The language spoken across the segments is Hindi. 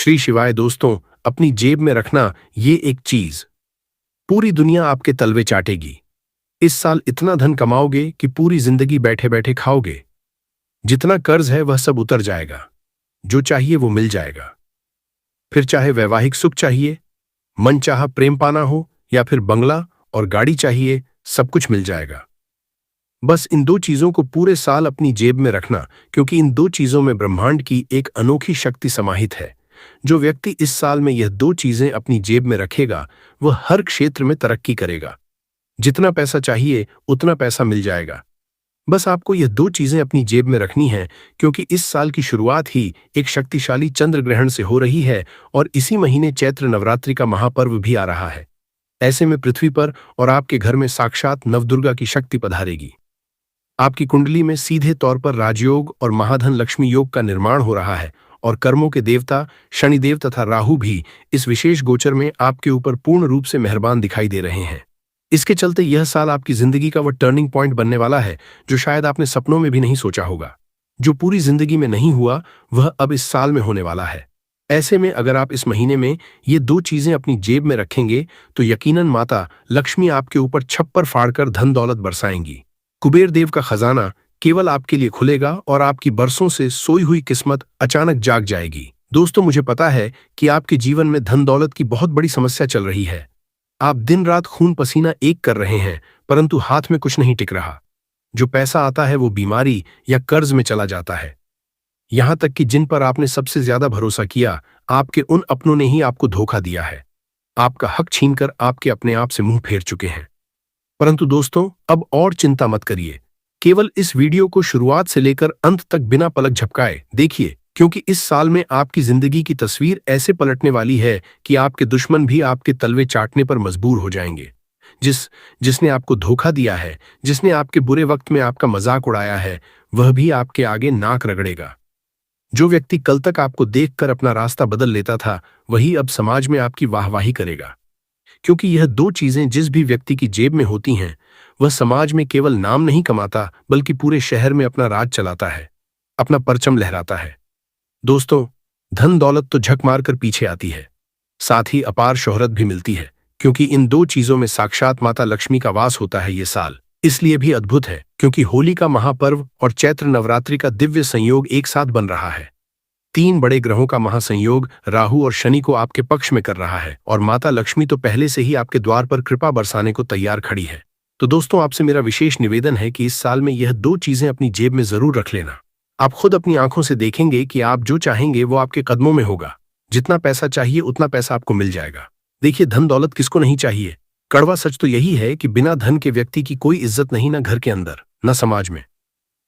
श्री शिवाय दोस्तों, अपनी जेब में रखना ये एक चीज पूरी दुनिया आपके तलवे चाटेगी। इस साल इतना धन कमाओगे कि पूरी जिंदगी बैठे बैठे खाओगे। जितना कर्ज है वह सब उतर जाएगा, जो चाहिए वो मिल जाएगा। फिर चाहे वैवाहिक सुख चाहिए, मनचाहा प्रेम पाना हो या फिर बंगला और गाड़ी चाहिए, सब कुछ मिल जाएगा। बस इन दो चीजों को पूरे साल अपनी जेब में रखना, क्योंकि इन दो चीजों में ब्रह्मांड की एक अनोखी शक्ति समाहित है। जो व्यक्ति इस साल में यह दो चीजें अपनी जेब में रखेगा वह हर क्षेत्र में तरक्की करेगा। जितना पैसा चाहिए उतना पैसा मिल जाएगा। बस आपको यह दो चीजें अपनी जेब में रखनी है, क्योंकि इस साल की शुरुआत ही एक शक्तिशाली चंद्र ग्रहण से हो रही है और इसी महीने चैत्र नवरात्रि का महापर्व भी आ रहा है। ऐसे में पृथ्वी पर और आपके घर में साक्षात नवदुर्गा की शक्ति पधारेगी। आपकी कुंडली में सीधे तौर पर राजयोग और महाधन लक्ष्मी योग का निर्माण हो रहा है और कर्मों के देवता शनिदेव तथा राहु भी इस विशेष गोचर में आपके ऊपर पूर्ण रूप से मेहरबान दिखाई दे रहे हैं। इसके चलते यह साल आपकी जिंदगी का वह टर्निंग पॉइंट बनने वाला है जो शायद आपने सपनों में भी नहीं सोचा होगा। जो पूरी जिंदगी में नहीं हुआ वह अब इस साल में होने वाला है। ऐसे में अगर आप इस महीने में ये दो चीजें अपनी जेब में रखेंगे तो यकीनन माता लक्ष्मी आपके ऊपर छप्पर फाड़कर धन दौलत बरसाएंगी। कुबेर देव का खजाना केवल आपके लिए खुलेगा और आपकी बरसों से सोई हुई किस्मत अचानक जाग जाएगी। दोस्तों, मुझे पता है कि आपके जीवन में धन दौलत की बहुत बड़ी समस्या चल रही है। आप दिन रात खून पसीना एक कर रहे हैं, परंतु हाथ में कुछ नहीं टिक रहा। जो पैसा आता है वो बीमारी या कर्ज में चला जाता है। यहां तक कि जिन पर आपने सबसे ज्यादा भरोसा किया, आपके उन अपनों ने ही आपको धोखा दिया है। आपका हक छीनकर आपके अपने आप से मुंह फेर चुके हैं। परंतु दोस्तों, अब और चिंता मत करिए। केवल इस वीडियो को शुरुआत से लेकर अंत तक बिना पलक झपकाए देखिए, क्योंकि इस साल में आपकी जिंदगी की तस्वीर ऐसे पलटने वाली है कि आपके दुश्मन भी आपके तलवे चाटने पर मजबूर हो जाएंगे। जिसने आपको धोखा दिया है, जिसने आपके बुरे वक्त में आपका मजाक उड़ाया है, वह भी आपके आगे नाक रगड़ेगा। जो व्यक्ति कल तक आपको देखकर अपना रास्ता बदल लेता था, वही अब समाज में आपकी वाहवाही करेगा। क्योंकि यह दो चीजें जिस भी व्यक्ति की जेब में होती हैं, वह समाज में केवल नाम नहीं कमाता, बल्कि पूरे शहर में अपना राज चलाता है, अपना परचम लहराता है। दोस्तों, धन दौलत तो झक मारकर पीछे आती है, साथ ही अपार शोहरत भी मिलती है, क्योंकि इन दो चीजों में साक्षात माता लक्ष्मी का वास होता है। ये साल इसलिए भी अद्भुत है क्योंकि होली का महापर्व और चैत्र नवरात्रि का दिव्य संयोग एक साथ बन रहा है। तीन बड़े ग्रहों का महासंयोग राहु और शनि को आपके पक्ष में कर रहा है और माता लक्ष्मी तो पहले से ही आपके द्वार पर कृपा बरसाने को तैयार खड़ी है। तो दोस्तों, आपसे मेरा विशेष निवेदन है कि इस साल में यह दो चीजें अपनी जेब में जरूर रख लेना। आप खुद अपनी आंखों से देखेंगे कि आप जो चाहेंगे वो आपके कदमों में होगा। जितना पैसा चाहिए उतना पैसा आपको मिल जाएगा। देखिए, धन दौलत किसको नहीं चाहिए। कड़वा सच तो यही है कि बिना धन के व्यक्ति की कोई इज्जत नहीं, ना घर के अंदर न समाज में।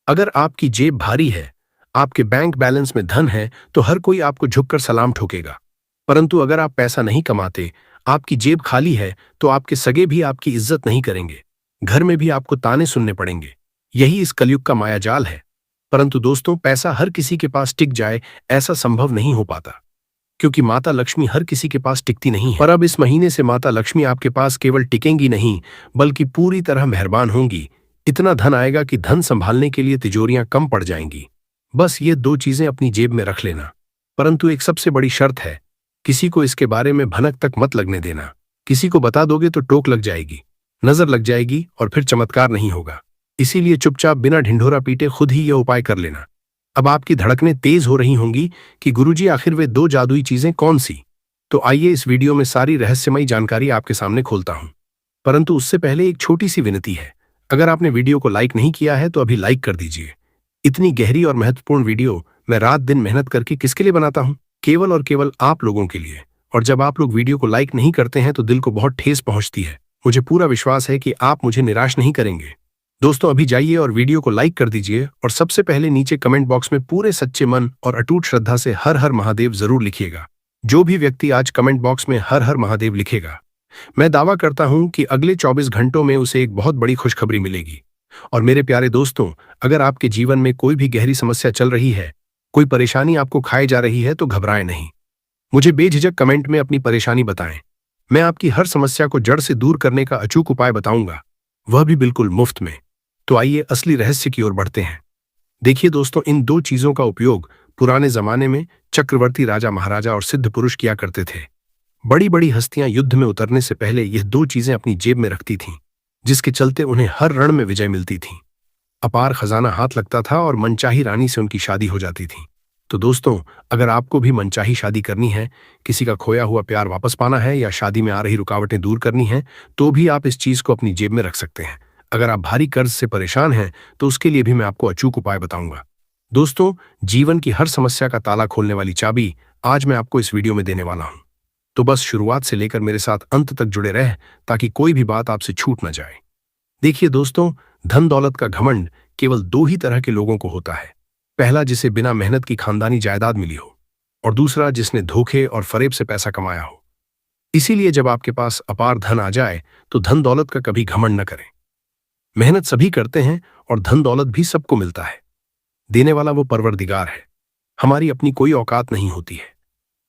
अगर आपकी जेब भारी है, आपके बैंक बैलेंस में धन है, तो हर कोई आपको झुककर सलाम ठोकेगा। परंतु अगर आप पैसा नहीं कमाते, आपकी जेब खाली है, तो आपके सगे भी आपकी इज्जत नहीं करेंगे। घर में भी आपको ताने सुनने पड़ेंगे। यही इस कलयुग का मायाजाल है। परंतु दोस्तों, पैसा हर किसी के पास टिक जाए ऐसा संभव नहीं हो पाता, क्योंकि माता लक्ष्मी हर किसी के पास टिकती नहीं है। पर अब इस महीने से माता लक्ष्मी आपके पास केवल टिकेंगी नहीं, बल्कि पूरी तरह मेहरबान होंगी। इतना धन आएगा कि धन संभालने के लिए तिजोरियां कम पड़ जाएंगी। बस ये दो चीजें अपनी जेब में रख लेना। परंतु एक सबसे बड़ी शर्त है, किसी को इसके बारे में भनक तक मत लगने देना। किसी को बता दोगे तो टोक लग जाएगी, नजर लग जाएगी और फिर चमत्कार नहीं होगा। इसीलिए चुपचाप बिना ढिंढोरा पीटे खुद ही यह उपाय कर लेना। अब आपकी धड़कनें तेज हो रही होंगी कि गुरुजी, आखिर वे दो जादुई चीजें कौन सी? तो आइए इस वीडियो में सारी रहस्यमयी जानकारी आपके सामने खोलता हूं। परंतु उससे पहले एक छोटी सी विनती है। अगर आपने वीडियो को लाइक नहीं किया है तो अभी लाइक कर दीजिए। इतनी गहरी और महत्वपूर्ण वीडियो मैं रात दिन मेहनत करके किसके लिए बनाता हूं? केवल और केवल आप लोगों के लिए। और जब आप लोग वीडियो को लाइक नहीं करते हैं तो दिल को बहुत ठेस पहुंचती है। मुझे पूरा विश्वास है कि आप मुझे निराश नहीं करेंगे। दोस्तों, अभी जाइए और वीडियो को लाइक कर दीजिए और सबसे पहले नीचे कमेंट बॉक्स में पूरे सच्चे मन और अटूट श्रद्धा से हर हर महादेव जरूर लिखिएगा। जो भी व्यक्ति आज कमेंट बॉक्स में हर हर महादेव लिखेगा, मैं दावा करता हूं कि अगले 24 घंटों में उसे एक बहुत बड़ी खुशखबरी मिलेगी। और मेरे प्यारे दोस्तों, अगर आपके जीवन में कोई भी गहरी समस्या चल रही है, कोई परेशानी आपको खाए जा रही है, तो घबराएं नहीं। मुझे बेझिझक कमेंट में अपनी परेशानी बताएं। मैं आपकी हर समस्या को जड़ से दूर करने का अचूक उपाय बताऊंगा, वह भी बिल्कुल मुफ्त में। तो आइए असली रहस्य की ओर बढ़ते हैं। देखिए दोस्तों, इन दो चीजों का उपयोग पुराने जमाने में चक्रवर्ती राजा महाराजा और सिद्ध पुरुष किया करते थे। बड़ी बड़ी हस्तियां युद्ध में उतरने से पहले यह दो चीजें अपनी जेब में रखती थीं, जिसके चलते उन्हें हर रण में विजय मिलती थी। अपार खजाना हाथ लगता था और मनचाही रानी से उनकी शादी हो जाती थी। तो दोस्तों, अगर आपको भी मनचाही शादी करनी है, किसी का खोया हुआ प्यार वापस पाना है या शादी में आ रही रुकावटें दूर करनी है, तो भी आप इस चीज को अपनी जेब में रख सकते हैं। अगर आप भारी कर्ज से परेशान हैं तो उसके लिए भी मैं आपको अचूक उपाय बताऊंगा। दोस्तों, जीवन की हर समस्या का ताला खोलने वाली चाबी आज मैं आपको इस वीडियो में देने वाला हूं। तो बस शुरुआत से लेकर मेरे साथ अंत तक जुड़े रह, ताकि कोई भी बात आपसे छूट न जाए। देखिए दोस्तों, धन दौलत का घमंड केवल दो ही तरह के लोगों को होता है। पहला, जिसे बिना मेहनत की खानदानी जायदाद मिली हो, और दूसरा, जिसने धोखे और फरेब से पैसा कमाया हो। इसीलिए जब आपके पास अपार धन आ जाए तो धन दौलत का कभी घमंड न करें। मेहनत सभी करते हैं और धन दौलत भी सबको मिलता है। देने वाला वो परवरदिगार है। हमारी अपनी कोई औकात नहीं होती है,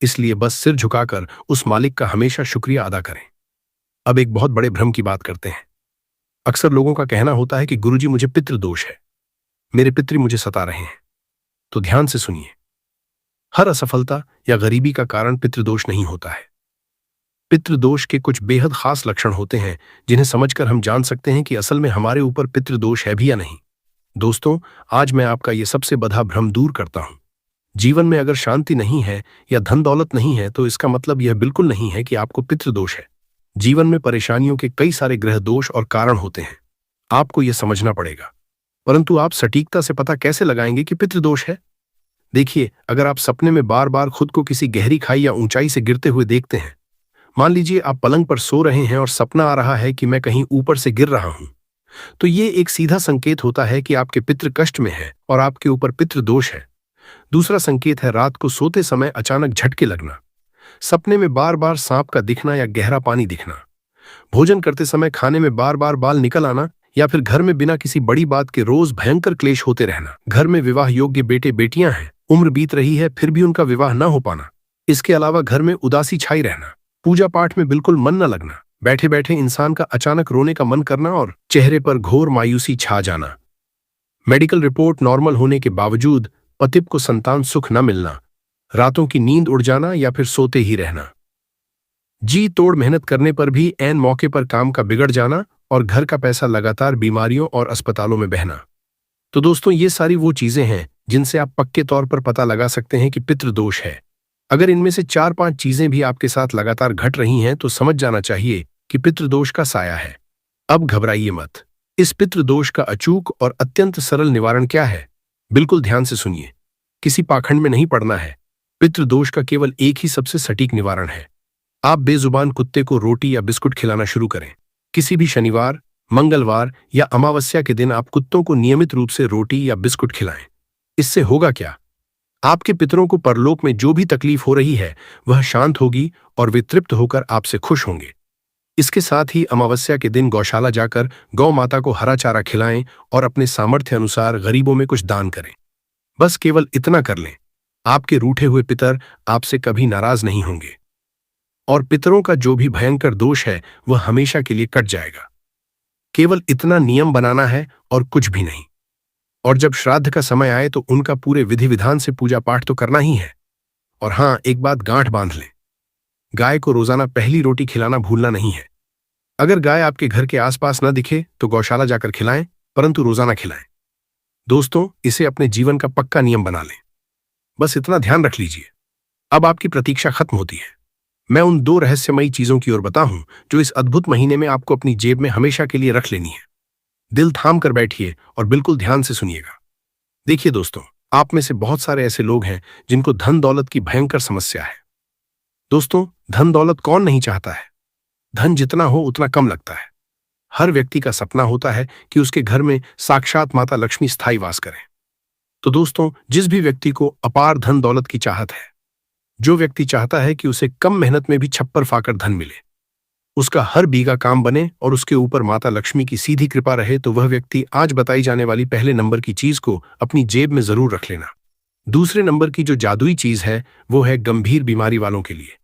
इसलिए बस सिर झुकाकर उस मालिक का हमेशा शुक्रिया अदा करें। अब एक बहुत बड़े भ्रम की बात करते हैं। अक्सर लोगों का कहना होता है कि गुरुजी, मुझे पितृदोष है, मेरे पितृ मुझे सता रहे हैं। तो ध्यान से सुनिए, हर असफलता या गरीबी का कारण पितृदोष नहीं होता है। पितृदोष के कुछ बेहद खास लक्षण होते हैं, जिन्हें समझकर हम जान सकते हैं कि असल में हमारे ऊपर पितृदोष है भी या नहीं। दोस्तों, आज मैं आपका ये सबसे बड़ा भ्रम दूर करता हूं। जीवन में अगर शांति नहीं है या धन दौलत नहीं है, तो इसका मतलब यह बिल्कुल नहीं है कि आपको पितृदोष है। जीवन में परेशानियों के कई सारे ग्रह दोष और कारण होते हैं, आपको यह समझना पड़ेगा। परंतु आप सटीकता से पता कैसे लगाएंगे कि पितृदोष है? देखिए, अगर आप सपने में बार बार खुद को किसी गहरी खाई या ऊंचाई से गिरते हुए देखते हैं, मान लीजिए आप पलंग पर सो रहे हैं और सपना आ रहा है कि मैं कहीं ऊपर से गिर रहा हूं, तो ये एक सीधा संकेत होता है कि आपके पितृ कष्ट में है और आपके ऊपर पितृदोष है। दूसरा संकेत है रात को सोते समय अचानक झटके लगना, सपने में बार बार सांप का दिखना या गहरा पानी दिखना, भोजन करते समय खाने में बार बार बाल निकल आना, या फिर घर में बिना किसी बड़ी बात के रोज भयंकर क्लेश होते रहना। घर में विवाह योग्य बेटे बेटियां हैं, उम्र बीत रही है फिर भी उनका विवाह न हो पाना। इसके अलावा घर में उदासी छाई रहना, पूजा पाठ में बिल्कुल मन न लगना, बैठे बैठे इंसान का अचानक रोने का मन करना और चेहरे पर घोर मायूसी छा जाना। मेडिकल रिपोर्ट नॉर्मल होने के बावजूद पति को संतान सुख न मिलना, रातों की नींद उड़ जाना या फिर सोते ही रहना, जी तोड़ मेहनत करने पर भी ऐन मौके पर काम का बिगड़ जाना और घर का पैसा लगातार बीमारियों और अस्पतालों में बहना। तो दोस्तों, ये सारी वो चीजें हैं जिनसे आप पक्के तौर पर पता लगा सकते हैं कि पितृदोष है। अगर इनमें से 4-5 चीजें भी आपके साथ लगातार घट रही हैं, तो समझ जाना चाहिए कि पितृदोष का साया है। अब घबराइए मत। इस पितृदोष का अचूक और अत्यंत सरल निवारण क्या है? बिल्कुल ध्यान से सुनिए, किसी पाखंड में नहीं पड़ना है। पितृदोष का केवल एक ही सबसे सटीक निवारण है। आप बेजुबान कुत्ते को रोटी या बिस्कुट खिलाना शुरू करें। किसी भी शनिवार, मंगलवार या अमावस्या के दिन आप कुत्तों को नियमित रूप से रोटी या बिस्कुट खिलाएं। इससे होगा क्या? आपके पितरों को परलोक में जो भी तकलीफ हो रही है वह शांत होगी और वे तृप्त होकर आपसे खुश होंगे। इसके साथ ही अमावस्या के दिन गौशाला जाकर गौ माता को हरा चारा खिलाएं और अपने सामर्थ्य अनुसार गरीबों में कुछ दान करें। बस केवल इतना कर लें, आपके रूठे हुए पितर आपसे कभी नाराज नहीं होंगे और पितरों का जो भी भयंकर दोष है वह हमेशा के लिए कट जाएगा। केवल इतना नियम बनाना है और कुछ भी नहीं। और जब श्राद्ध का समय आए तो उनका पूरे विधि विधान से पूजा पाठ तो करना ही है। और हाँ, एक बात गांठ बांध लें, गाय को रोजाना पहली रोटी खिलाना भूलना नहीं है। अगर गाय आपके घर के आसपास न दिखे तो गौशाला जाकर खिलाएं, परंतु रोजाना खिलाएं। दोस्तों, इसे अपने जीवन का पक्का नियम बना लें। बस इतना ध्यान रख लीजिए। अब आपकी प्रतीक्षा खत्म होती है। मैं उन 2 रहस्यमयी चीजों की ओर बताऊं जो इस अद्भुत महीने में आपको अपनी जेब में हमेशा के लिए रख लेनी है। दिल थाम कर बैठिए और बिल्कुल ध्यान से सुनिएगा। देखिए दोस्तों, आप में से बहुत सारे ऐसे लोग हैं जिनको धन दौलत की भयंकर समस्या है। दोस्तों, धन दौलत कौन नहीं चाहता है? धन जितना हो उतना कम लगता है। हर व्यक्ति का सपना होता है कि उसके घर में साक्षात माता लक्ष्मी स्थायी वास करें। तो दोस्तों, जिस भी व्यक्ति को अपार धन दौलत की चाहत है, जो व्यक्ति चाहता है कि उसे कम मेहनत में भी छप्पर फाकर धन मिले, उसका हर बीघा काम बने और उसके ऊपर माता लक्ष्मी की सीधी कृपा रहे, तो वह व्यक्ति आज बताई जाने वाली पहले नंबर की चीज को अपनी जेब में जरूर रख लेना। दूसरे नंबर की जो जादुई चीज है वो है गंभीर बीमारी वालों के लिए।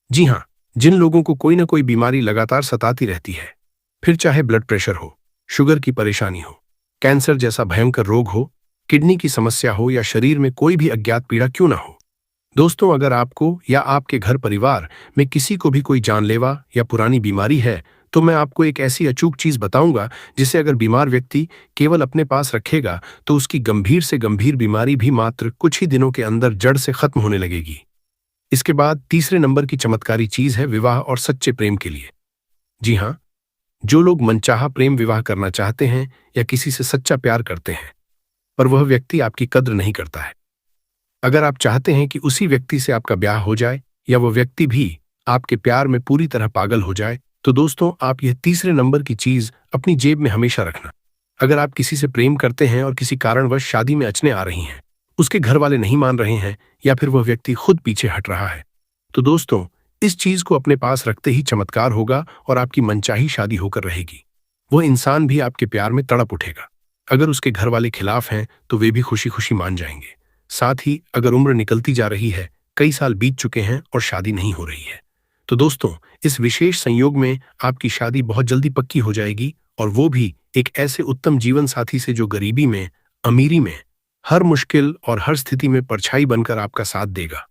जी हाँ, जिन लोगों को कोई ना कोई बीमारी लगातार सताती रहती है, फिर चाहे ब्लड प्रेशर हो, शुगर की परेशानी हो, कैंसर जैसा भयंकर रोग हो, किडनी की समस्या हो या शरीर में कोई भी अज्ञात पीड़ा क्यों ना हो। दोस्तों, अगर आपको या आपके घर परिवार में किसी को भी कोई जानलेवा या पुरानी बीमारी है, तो मैं आपको एक ऐसी अचूक चीज बताऊंगा जिसे अगर बीमार व्यक्ति केवल अपने पास रखेगा तो उसकी गंभीर से गंभीर बीमारी भी मात्र कुछ ही दिनों के अंदर जड़ से खत्म होने लगेगी। इसके बाद तीसरे नंबर की चमत्कारी चीज है विवाह और सच्चे प्रेम के लिए। जी हाँ, जो लोग मनचाहा प्रेम विवाह करना चाहते हैं या किसी से सच्चा प्यार करते हैं, पर वह व्यक्ति आपकी कद्र नहीं करता है। अगर आप चाहते हैं कि उसी व्यक्ति से आपका ब्याह हो जाए या वह व्यक्ति भी आपके प्यार में पूरी तरह पागल हो जाए, तो दोस्तों आप यह तीसरे नंबर की चीज अपनी जेब में हमेशा रखना। अगर आप किसी से प्रेम करते हैं और किसी कारणवश शादी में अड़चनें आ रही हैं, उसके घर वाले नहीं मान रहे हैं या फिर वह व्यक्ति खुद पीछे हट रहा है, तो दोस्तों इस चीज को अपने पास रखते ही चमत्कार होगा और आपकी मनचाही शादी होकर रहेगी। वह इंसान भी आपके प्यार में तड़प उठेगा। अगर उसके घर वाले खिलाफ हैं तो वे भी खुशी खुशी मान जाएंगे। साथ ही अगर उम्र निकलती जा रही है, कई साल बीत चुके हैं और शादी नहीं हो रही है, तो दोस्तों इस विशेष संयोग में आपकी शादी बहुत जल्दी पक्की हो जाएगी, और वो भी एक ऐसे उत्तम जीवन साथी से जो गरीबी में, अमीरी में, हर मुश्किल और हर स्थिति में परछाई बनकर आपका साथ देगा।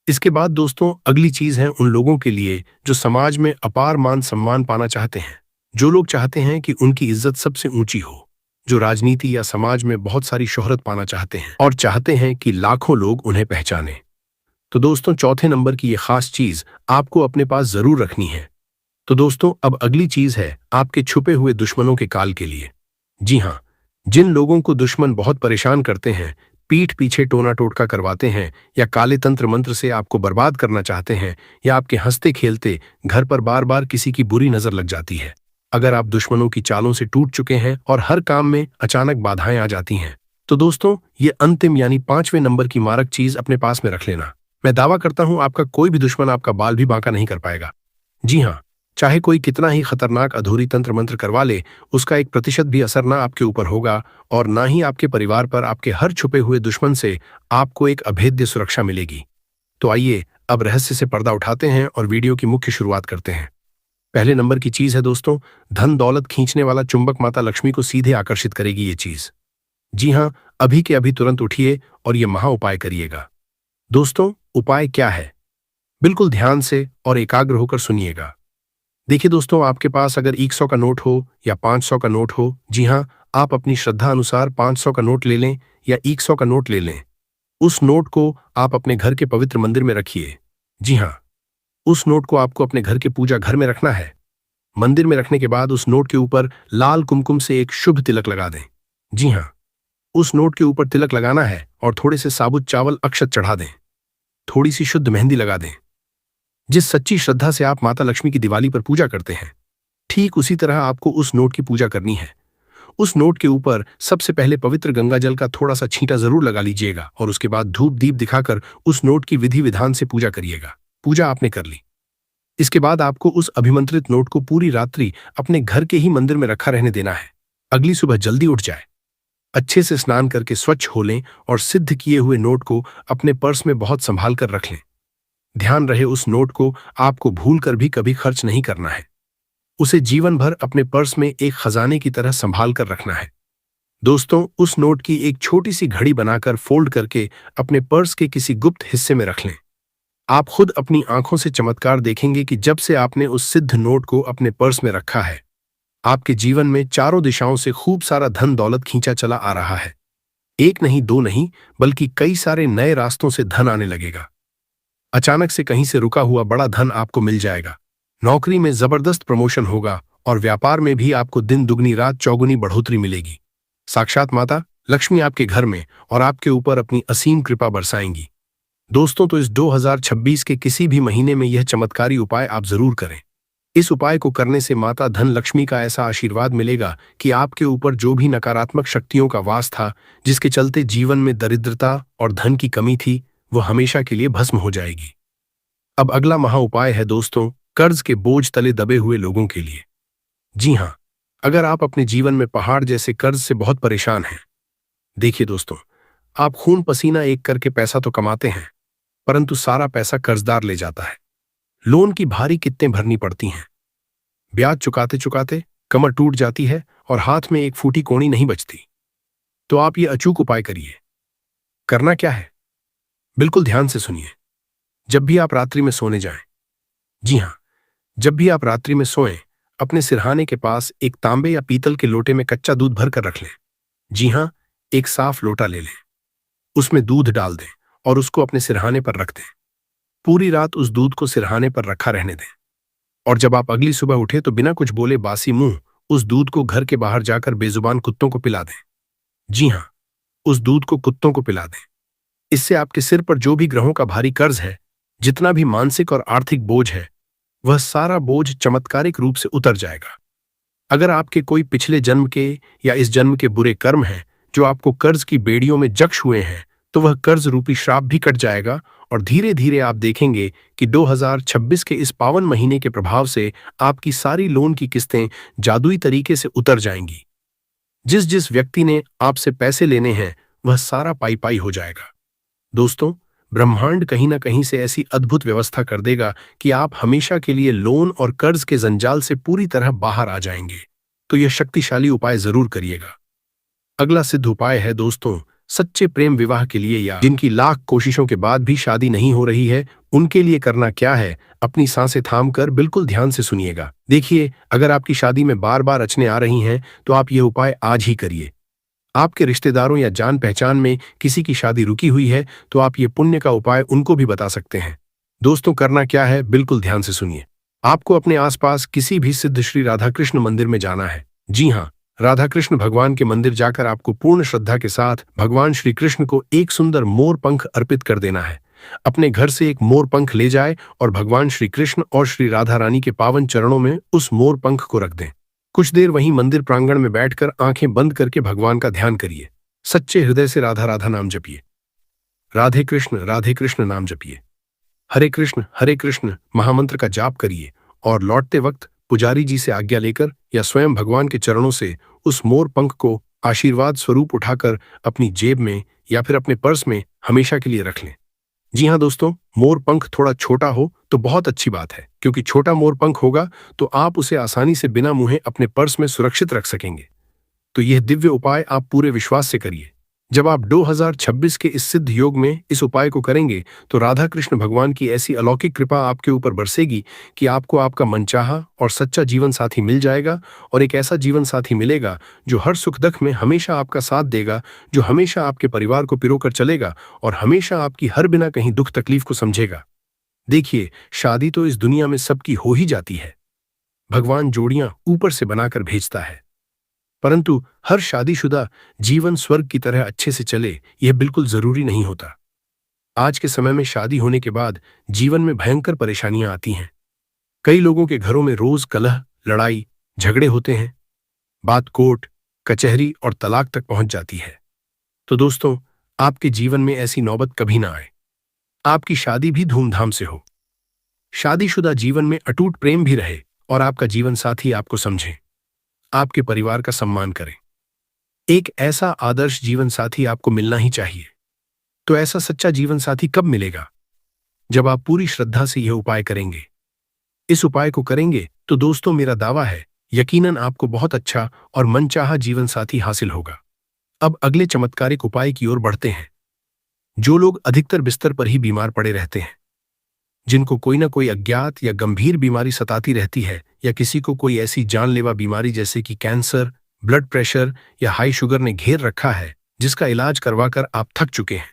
इसके बाद दोस्तों अगली चीज है उन लोगों के लिए जो समाज में अपार मान सम्मान पाना चाहते हैं, जो लोग चाहते हैं कि उनकी इज्जत सबसे ऊंची हो, जो राजनीति या समाज में बहुत सारी शोहरत पाना चाहते हैं और चाहते हैं कि लाखों लोग उन्हें पहचाने। तो दोस्तों चौथे नंबर की ये खास चीज आपको अपने पास जरूर रखनी है। तो दोस्तों अब अगली चीज है आपके छुपे हुए दुश्मनों के काल के लिए। जी हाँ, जिन लोगों को दुश्मन बहुत परेशान करते हैं, पीठ पीछे टोना टोटका करवाते हैं या काले तंत्र मंत्र से आपको बर्बाद करना चाहते हैं, या आपके हंसते खेलते घर पर बार बार किसी की बुरी नजर लग जाती है, अगर आप दुश्मनों की चालों से टूट चुके हैं और हर काम में अचानक बाधाएं आ जाती हैं, तो दोस्तों ये अंतिम यानी पांचवें नंबर की मारक चीज अपने पास में रख लेना। मैं दावा करता हूं आपका कोई भी दुश्मन आपका बाल भी बांका नहीं कर पाएगा। जी हाँ, चाहे कोई कितना ही खतरनाक अधूरी तंत्र मंत्र करवा ले, उसका 1% भी असर ना आपके ऊपर होगा और ना ही आपके परिवार पर। आपके हर छुपे हुए दुश्मन से आपको एक अभेद्य सुरक्षा मिलेगी। तो आइए अब रहस्य से पर्दा उठाते हैं और वीडियो की मुख्य शुरुआत करते हैं। पहले नंबर की चीज है दोस्तों, धन दौलत खींचने वाला चुंबक माता लक्ष्मी को सीधे आकर्षित करेगी ये चीज। जी हाँ, अभी के अभी तुरंत उठिए और ये महा उपाय करिएगा। दोस्तों उपाय क्या है, बिल्कुल ध्यान से और एकाग्र होकर सुनिएगा। देखिए दोस्तों, आपके पास अगर 100 का नोट हो या 500 का नोट हो, जी हाँ, आप अपनी श्रद्धा अनुसार 500 का नोट ले लें या 100 का नोट ले लें। उस नोट को आप अपने घर के पवित्र मंदिर में रखिए। जी हाँ, उस नोट को आपको अपने घर के पूजा घर में रखना है। मंदिर में रखने के बाद उस नोट के ऊपर लाल कुमकुम से एक शुभ तिलक लगा दें। जी हाँ, उस नोट के ऊपर तिलक लगाना है और थोड़े से साबुत चावल अक्षत चढ़ा दें। थोड़ी सी शुद्ध मेहंदी लगा दें। जिस सच्ची श्रद्धा से आप माता लक्ष्मी की दिवाली पर पूजा करते हैं, ठीक उसी तरह आपको उस नोट की पूजा करनी है। उस नोट के ऊपर सबसे पहले पवित्र गंगा जल का थोड़ा सा छींटा जरूर लगा लीजिएगा और उसके बाद धूप दीप दिखाकर उस नोट की विधि विधान से पूजा करिएगा। पूजा आपने कर ली, इसके बाद आपको उस अभिमंत्रित नोट को पूरी रात्रि अपने घर के ही मंदिर में रखा रहने देना है। अगली सुबह जल्दी उठ जाए, अच्छे से स्नान करके स्वच्छ हो लें और सिद्ध किए हुए नोट को अपने पर्स में बहुत संभाल कर रख लें। ध्यान रहे उस नोट को आपको भूल कर भी कभी खर्च नहीं करना है। उसे जीवन भर अपने पर्स में एक खजाने की तरह संभाल कर रखना है। दोस्तों उस नोट की एक छोटी सी घड़ी बनाकर फोल्ड करके अपने पर्स के किसी गुप्त हिस्से में रख लें। आप खुद अपनी आंखों से चमत्कार देखेंगे कि जब से आपने उस सिद्ध नोट को अपने पर्स में रखा है, आपके जीवन में चारों दिशाओं से खूब सारा धन दौलत खींचा चला आ रहा है। एक नहीं दो नहीं बल्कि कई सारे नए रास्तों से धन आने लगेगा। अचानक से कहीं से रुका हुआ बड़ा धन आपको मिल जाएगा। नौकरी में जबरदस्त प्रमोशन होगा और व्यापार में भी आपको दिन दुगनी रात चौगुनी बढ़ोतरी मिलेगी। साक्षात माता लक्ष्मी आपके घर में और आपके ऊपर अपनी असीम कृपा बरसाएंगी। दोस्तों तो इस 2026 के किसी भी महीने में यह चमत्कारी उपाय आप जरूर करें। इस उपाय को करने से माता धन लक्ष्मी का ऐसा आशीर्वाद मिलेगा कि आपके ऊपर जो भी नकारात्मक शक्तियों का वास था, जिसके चलते जीवन में दरिद्रता और धन की कमी थी, वो हमेशा के लिए भस्म हो जाएगी। अब अगला महा उपाय है दोस्तों, कर्ज के बोझ तले दबे हुए लोगों के लिए। जी हाँ, अगर आप अपने जीवन में पहाड़ जैसे कर्ज से बहुत परेशान हैं, देखिए दोस्तों, आप खून पसीना एक करके पैसा तो कमाते हैं, परंतु सारा पैसा कर्जदार ले जाता है। लोन की भारी किस्तें भरनी पड़ती हैं, ब्याज चुकाते चुकाते कमर टूट जाती है और हाथ में एक फूटी कोणी नहीं बचती। तो आप ये अचूक उपाय करिए। करना क्या है, बिल्कुल ध्यान से सुनिए। जब भी आप रात्रि में सोने जाएं, जी हाँ, जब भी आप रात्रि में सोएं, अपने सिरहाने के पास एक तांबे या पीतल के लोटे में कच्चा दूध भरकर रख लें। जी हाँ, एक साफ लोटा ले लें, उसमें दूध डाल दें और उसको अपने सिरहाने पर रख दें। पूरी रात उस दूध को सिरहाने पर रखा रहने दें और जब आप अगली सुबह उठे तो बिना कुछ बोले बासी मुंह उस दूध को घर के बाहर जाकर बेजुबान कुत्तों को पिला दें। जी हाँ, उस दूध को कुत्तों को पिला दें। इससे आपके सिर पर जो भी ग्रहों का भारी कर्ज है, जितना भी मानसिक और आर्थिक बोझ है, वह सारा बोझ चमत्कारिक रूप से उतर जाएगा। अगर आपके कोई पिछले जन्म के या इस जन्म के बुरे कर्म हैं जो आपको कर्ज की बेड़ियों में जक्श हुए हैं, तो वह कर्ज रूपी श्राप भी कट जाएगा और धीरे धीरे आप देखेंगे कि 2026 के इस पावन महीने के प्रभाव से आपकी सारी लोन की किस्तें जादुई तरीके से उतर जाएंगी। जिस जिस व्यक्ति ने आपसे पैसे लेने हैं, वह सारा पाई पाई हो जाएगा। दोस्तों, ब्रह्मांड कहीं ना कहीं से ऐसी अद्भुत व्यवस्था कर देगा कि आप हमेशा के लिए लोन और कर्ज के जंजाल से पूरी तरह बाहर आ जाएंगे। तो यह शक्तिशाली उपाय जरूर करिएगा। अगला सिद्ध उपाय है दोस्तों, सच्चे प्रेम विवाह के लिए या जिनकी लाख कोशिशों के बाद भी शादी नहीं हो रही है, उनके लिए करना क्या है, अपनी सांसें थाम कर बिल्कुल ध्यान से सुनिएगा। देखिए, अगर आपकी शादी में बार बार अड़चनें आ रही हैं, तो आप ये उपाय आज ही करिए। आपके रिश्तेदारों या जान पहचान में किसी की शादी रुकी हुई है, तो आप ये पुण्य का उपाय उनको भी बता सकते हैं। दोस्तों, करना क्या है, बिल्कुल ध्यान से सुनिए। आपको अपने आसपास किसी भी सिद्ध श्री राधा कृष्ण मंदिर में जाना है। जी हाँ, राधा कृष्ण भगवान के मंदिर जाकर आपको पूर्ण श्रद्धा के साथ भगवान श्री कृष्ण को एक सुंदर मोर पंख अर्पित कर देना है। अपने घर से एक मोर पंख ले जाए और भगवान श्री कृष्ण और श्री राधा रानी के पावन चरणों में उस मोर पंख को रख दें। कुछ देर वहीं मंदिर प्रांगण में बैठकर आंखें बंद करके भगवान का ध्यान करिए। सच्चे हृदय से राधा राधा नाम जपिए। राधे कृष्ण नाम जपिए। हरे कृष्ण महामंत्र का जाप करिए और लौटते वक्त पुजारी जी से आज्ञा लेकर या स्वयं भगवान के चरणों से उस मोर पंख को आशीर्वाद स्वरूप उठाकर अपनी जेब में या फिर अपने पर्स में हमेशा के लिए रख लें। जी हाँ दोस्तों, मोर पंख थोड़ा छोटा हो तो बहुत अच्छी बात है, क्योंकि छोटा मोर पंख होगा तो आप उसे आसानी से बिना मुँहे अपने पर्स में सुरक्षित रख सकेंगे। तो यह दिव्य उपाय आप पूरे विश्वास से करिए। जब आप 2026 के इस सिद्ध योग में इस उपाय को करेंगे, तो राधा कृष्ण भगवान की ऐसी अलौकिक कृपा आपके ऊपर बरसेगी कि आपको आपका मनचाहा और सच्चा जीवन साथी मिल जाएगा और एक ऐसा जीवन साथी मिलेगा जो हर सुख दुख में हमेशा आपका साथ देगा, जो हमेशा आपके परिवार को पिरोकर चलेगा और हमेशा आपकी हर बिना कहीं दुख तकलीफ को समझेगा। देखिए, शादी तो इस दुनिया में सबकी हो ही जाती है। भगवान जोड़ियां ऊपर से बनाकर भेजता है, परंतु हर शादीशुदा जीवन स्वर्ग की तरह अच्छे से चले, यह बिल्कुल जरूरी नहीं होता। आज के समय में शादी होने के बाद जीवन में भयंकर परेशानियां आती हैं। कई लोगों के घरों में रोज कलह, लड़ाई, झगड़े होते हैं। बात कोर्ट, कचहरी और तलाक तक पहुंच जाती है। तो दोस्तों, आपके जीवन में ऐसी नौबत कभी ना आए। आपकी शादी भी धूमधाम से हो, शादीशुदा जीवन में अटूट प्रेम भी रहे और आपका जीवन साथी आपको समझे, आपके परिवार का सम्मान करें। एक ऐसा आदर्श जीवन साथी आपको मिलना ही चाहिए। तो ऐसा सच्चा जीवन साथी कब मिलेगा? जब आप पूरी श्रद्धा से यह उपाय करेंगे। इस उपाय को करेंगे तो दोस्तों, मेरा दावा है, यकीनन आपको बहुत अच्छा और मनचाहा जीवन साथी हासिल होगा। अब अगले चमत्कारिक उपाय की ओर बढ़ते हैं। जो लोग अधिकतर बिस्तर पर ही बीमार पड़े रहते हैं, जिनको कोई ना कोई अज्ञात या गंभीर बीमारी सताती रहती है, या किसी को कोई ऐसी जानलेवा बीमारी जैसे कि कैंसर, ब्लड प्रेशर या हाई शुगर ने घेर रखा है, जिसका इलाज करवाकर आप थक चुके हैं,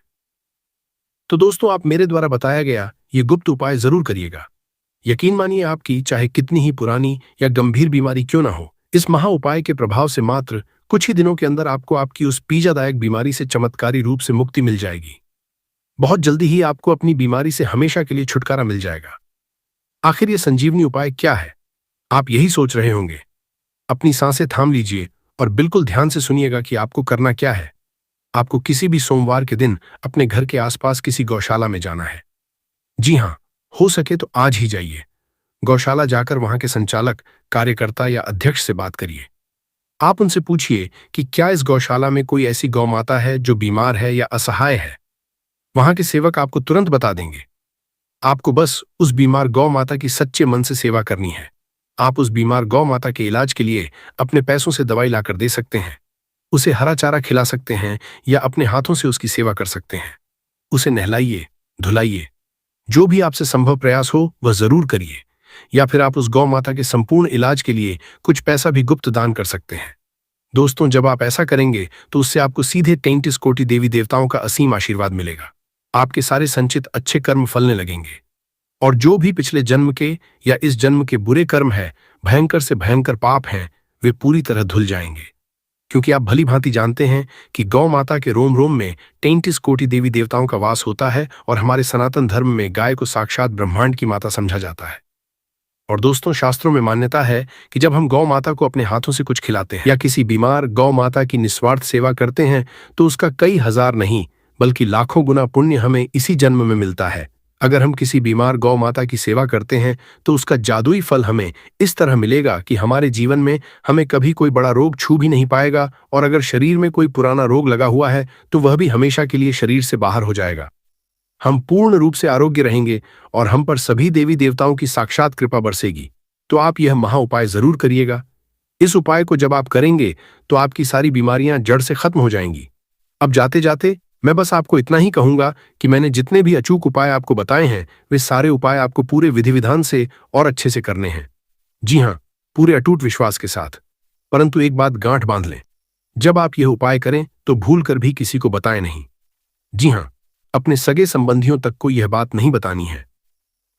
तो दोस्तों, आप मेरे द्वारा बताया गया ये गुप्त उपाय जरूर करिएगा। यकीन मानिए, आपकी चाहे कितनी ही पुरानी या गंभीर बीमारी क्यों ना हो, इस महा उपाय के प्रभाव से मात्र कुछ ही दिनों के अंदर आपको आपकी उस पीड़ादायक बीमारी से चमत्कारी रूप से मुक्ति मिल जाएगी। बहुत जल्दी ही आपको अपनी बीमारी से हमेशा के लिए छुटकारा मिल जाएगा। आखिर ये संजीवनी उपाय क्या है, आप यही सोच रहे होंगे। अपनी सांसें थाम लीजिए और बिल्कुल ध्यान से सुनिएगा कि आपको करना क्या है। आपको किसी भी सोमवार के दिन अपने घर के आसपास किसी गौशाला में जाना है। जी हाँ, हो सके तो आज ही जाइए। गौशाला जाकर वहां के संचालक, कार्यकर्ता या अध्यक्ष से बात करिए। आप उनसे पूछिए कि क्या इस गौशाला में कोई ऐसी गौ माता है जो बीमार है या असहाय है। वहां के सेवक आपको तुरंत बता देंगे। आपको बस उस बीमार गौ माता की सच्चे मन से सेवा करनी है। आप उस बीमार गौ माता के इलाज के लिए अपने पैसों से दवाई लाकर दे सकते हैं। उसे हरा चारा खिला सकते हैं या अपने हाथों से उसकी सेवा कर सकते हैं। उसे नहलाइए, धुलाइए, जो भी आपसे संभव प्रयास हो वह जरूर करिए। या फिर आप उस गौ माता के संपूर्ण इलाज के लिए कुछ पैसा भी गुप्त दान कर सकते हैं। दोस्तों, जब आप ऐसा करेंगे तो उससे आपको सीधे 33 कोटि देवी देवताओं का असीम आशीर्वाद मिलेगा। आपके सारे संचित अच्छे कर्म फलने लगेंगे और जो भी पिछले जन्म के या इस जन्म के बुरे कर्म है, भयंकर से भयंकर पाप हैं, वे पूरी तरह धुल जाएंगे। क्योंकि आप भली भांति जानते हैं कि गौ माता के रोम रोम में 33 कोटि देवी देवताओं का वास होता है और हमारे सनातन धर्म में गाय को साक्षात ब्रह्मांड की माता समझा जाता है। और दोस्तों, शास्त्रों में मान्यता है कि जब हम गौ माता को अपने हाथों से कुछ खिलाते हैं या किसी बीमार गौ माता की निस्वार्थ सेवा करते हैं तो उसका कई हजार नहीं बल्कि लाखों गुना पुण्य हमें इसी जन्म में मिलता है। अगर हम किसी बीमार गौ माता की सेवा करते हैं तो उसका जादुई फल हमें इस तरह मिलेगा कि हमारे जीवन में हमें कभी कोई बड़ा रोग छू भी नहीं पाएगा, और अगर शरीर में कोई पुराना रोग लगा हुआ है तो वह भी हमेशा के लिए शरीर से बाहर हो जाएगा। हम पूर्ण रूप से आरोग्य रहेंगे और हम पर सभी देवी देवताओं की साक्षात कृपा बरसेगी। तो आप यह महा उपाय जरूर करिएगा। इस उपाय को जब आप करेंगे तो आपकी सारी बीमारियां जड़ से खत्म हो जाएंगी। अब जाते जाते मैं बस आपको इतना ही कहूंगा कि मैंने जितने भी अचूक उपाय आपको बताए हैं वे सारे उपाय आपको पूरे विधि विधान से और अच्छे से करने हैं। जी हाँ, पूरे अटूट विश्वास के साथ। परंतु एक बात गांठ बांध लें, जब आप यह उपाय करें तो भूल कर भी किसी को बताएं नहीं। जी हाँ, अपने सगे संबंधियों तक को यह बात नहीं बतानी है।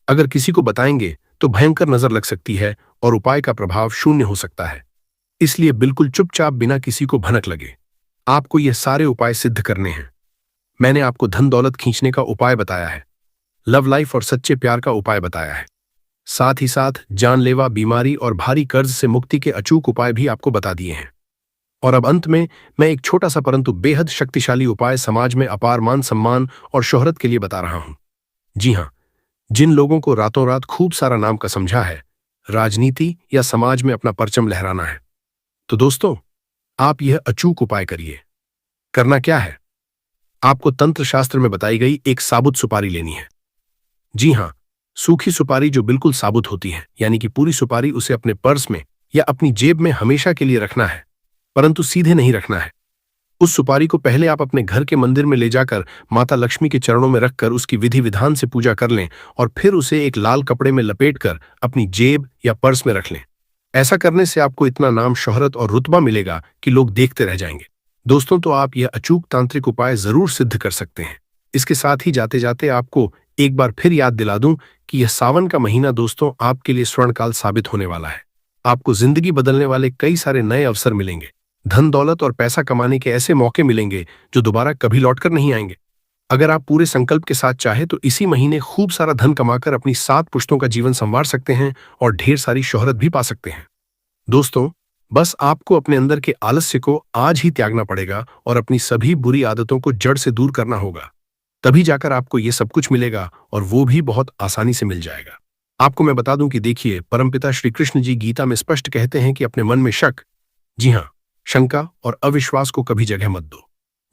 अगर किसी को बताएंगे तो भयंकर नजर लग सकती है और उपाय का प्रभाव शून्य हो सकता है। इसलिए बिल्कुल चुपचाप बिना किसी को भनक लगे आपको यह सारे उपाय सिद्ध करने हैं। मैंने आपको धन दौलत खींचने का उपाय बताया है, लव लाइफ और सच्चे प्यार का उपाय बताया है, साथ ही साथ जानलेवा बीमारी और भारी कर्ज से मुक्ति के अचूक उपाय भी आपको बता दिए हैं। और अब अंत में मैं एक छोटा सा परंतु बेहद शक्तिशाली उपाय समाज में अपार मान सम्मान और शोहरत के लिए बता रहा हूं। जी हां, जिन लोगों को रातों रात खूब सारा नाम का समझा है, राजनीति या समाज में अपना परचम लहराना है, तो दोस्तों आप यह अचूक उपाय करिए। करना क्या है, आपको तंत्र शास्त्र में बताई गई एक साबुत सुपारी लेनी है। जी हां, सूखी सुपारी जो बिल्कुल साबुत होती है, यानी कि पूरी सुपारी उसे अपने पर्स में या अपनी जेब में हमेशा के लिए रखना है, परंतु सीधे नहीं रखना है। उस सुपारी को पहले आप अपने घर के मंदिर में ले जाकर माता लक्ष्मी के चरणों में रखकर उसकी विधि विधान से पूजा कर लें और फिर उसे एक लाल कपड़े में लपेटकर अपनी जेब या पर्स में रख लें। ऐसा करने से आपको इतना नाम, शोहरत और रुतबा मिलेगा कि लोग देखते रह जाएंगे। दोस्तों, तो आप यह अचूक तांत्रिक उपाय जरूर सिद्ध कर सकते हैं। इसके साथ ही जाते जाते आपको एक बार फिर याद दिला दूं कि यह सावन का महीना दोस्तों आपके लिए स्वर्णकाल साबित होने वाला है। आपको जिंदगी बदलने वाले कई सारे नए अवसर मिलेंगे। धन दौलत और पैसा कमाने के ऐसे मौके मिलेंगे जो दोबारा कभी लौटकर नहीं आएंगे। अगर आप पूरे संकल्प के साथ चाहे तो इसी महीने खूब सारा धन कमाकर अपनी 7 पुश्तों का जीवन संवार सकते हैं और ढेर सारी शोहरत भी पा सकते हैं। दोस्तों, बस आपको अपने अंदर के आलस्य को आज ही त्यागना पड़ेगा और अपनी सभी बुरी आदतों को जड़ से दूर करना होगा। तभी जाकर आपको ये सब कुछ मिलेगा और वो भी बहुत आसानी से मिल जाएगा। आपको मैं बता दूं कि देखिए, परमपिता श्री कृष्ण जी गीता में स्पष्ट कहते हैं कि अपने मन में शक, जी हां, शंका और अविश्वास को कभी जगह मत दो।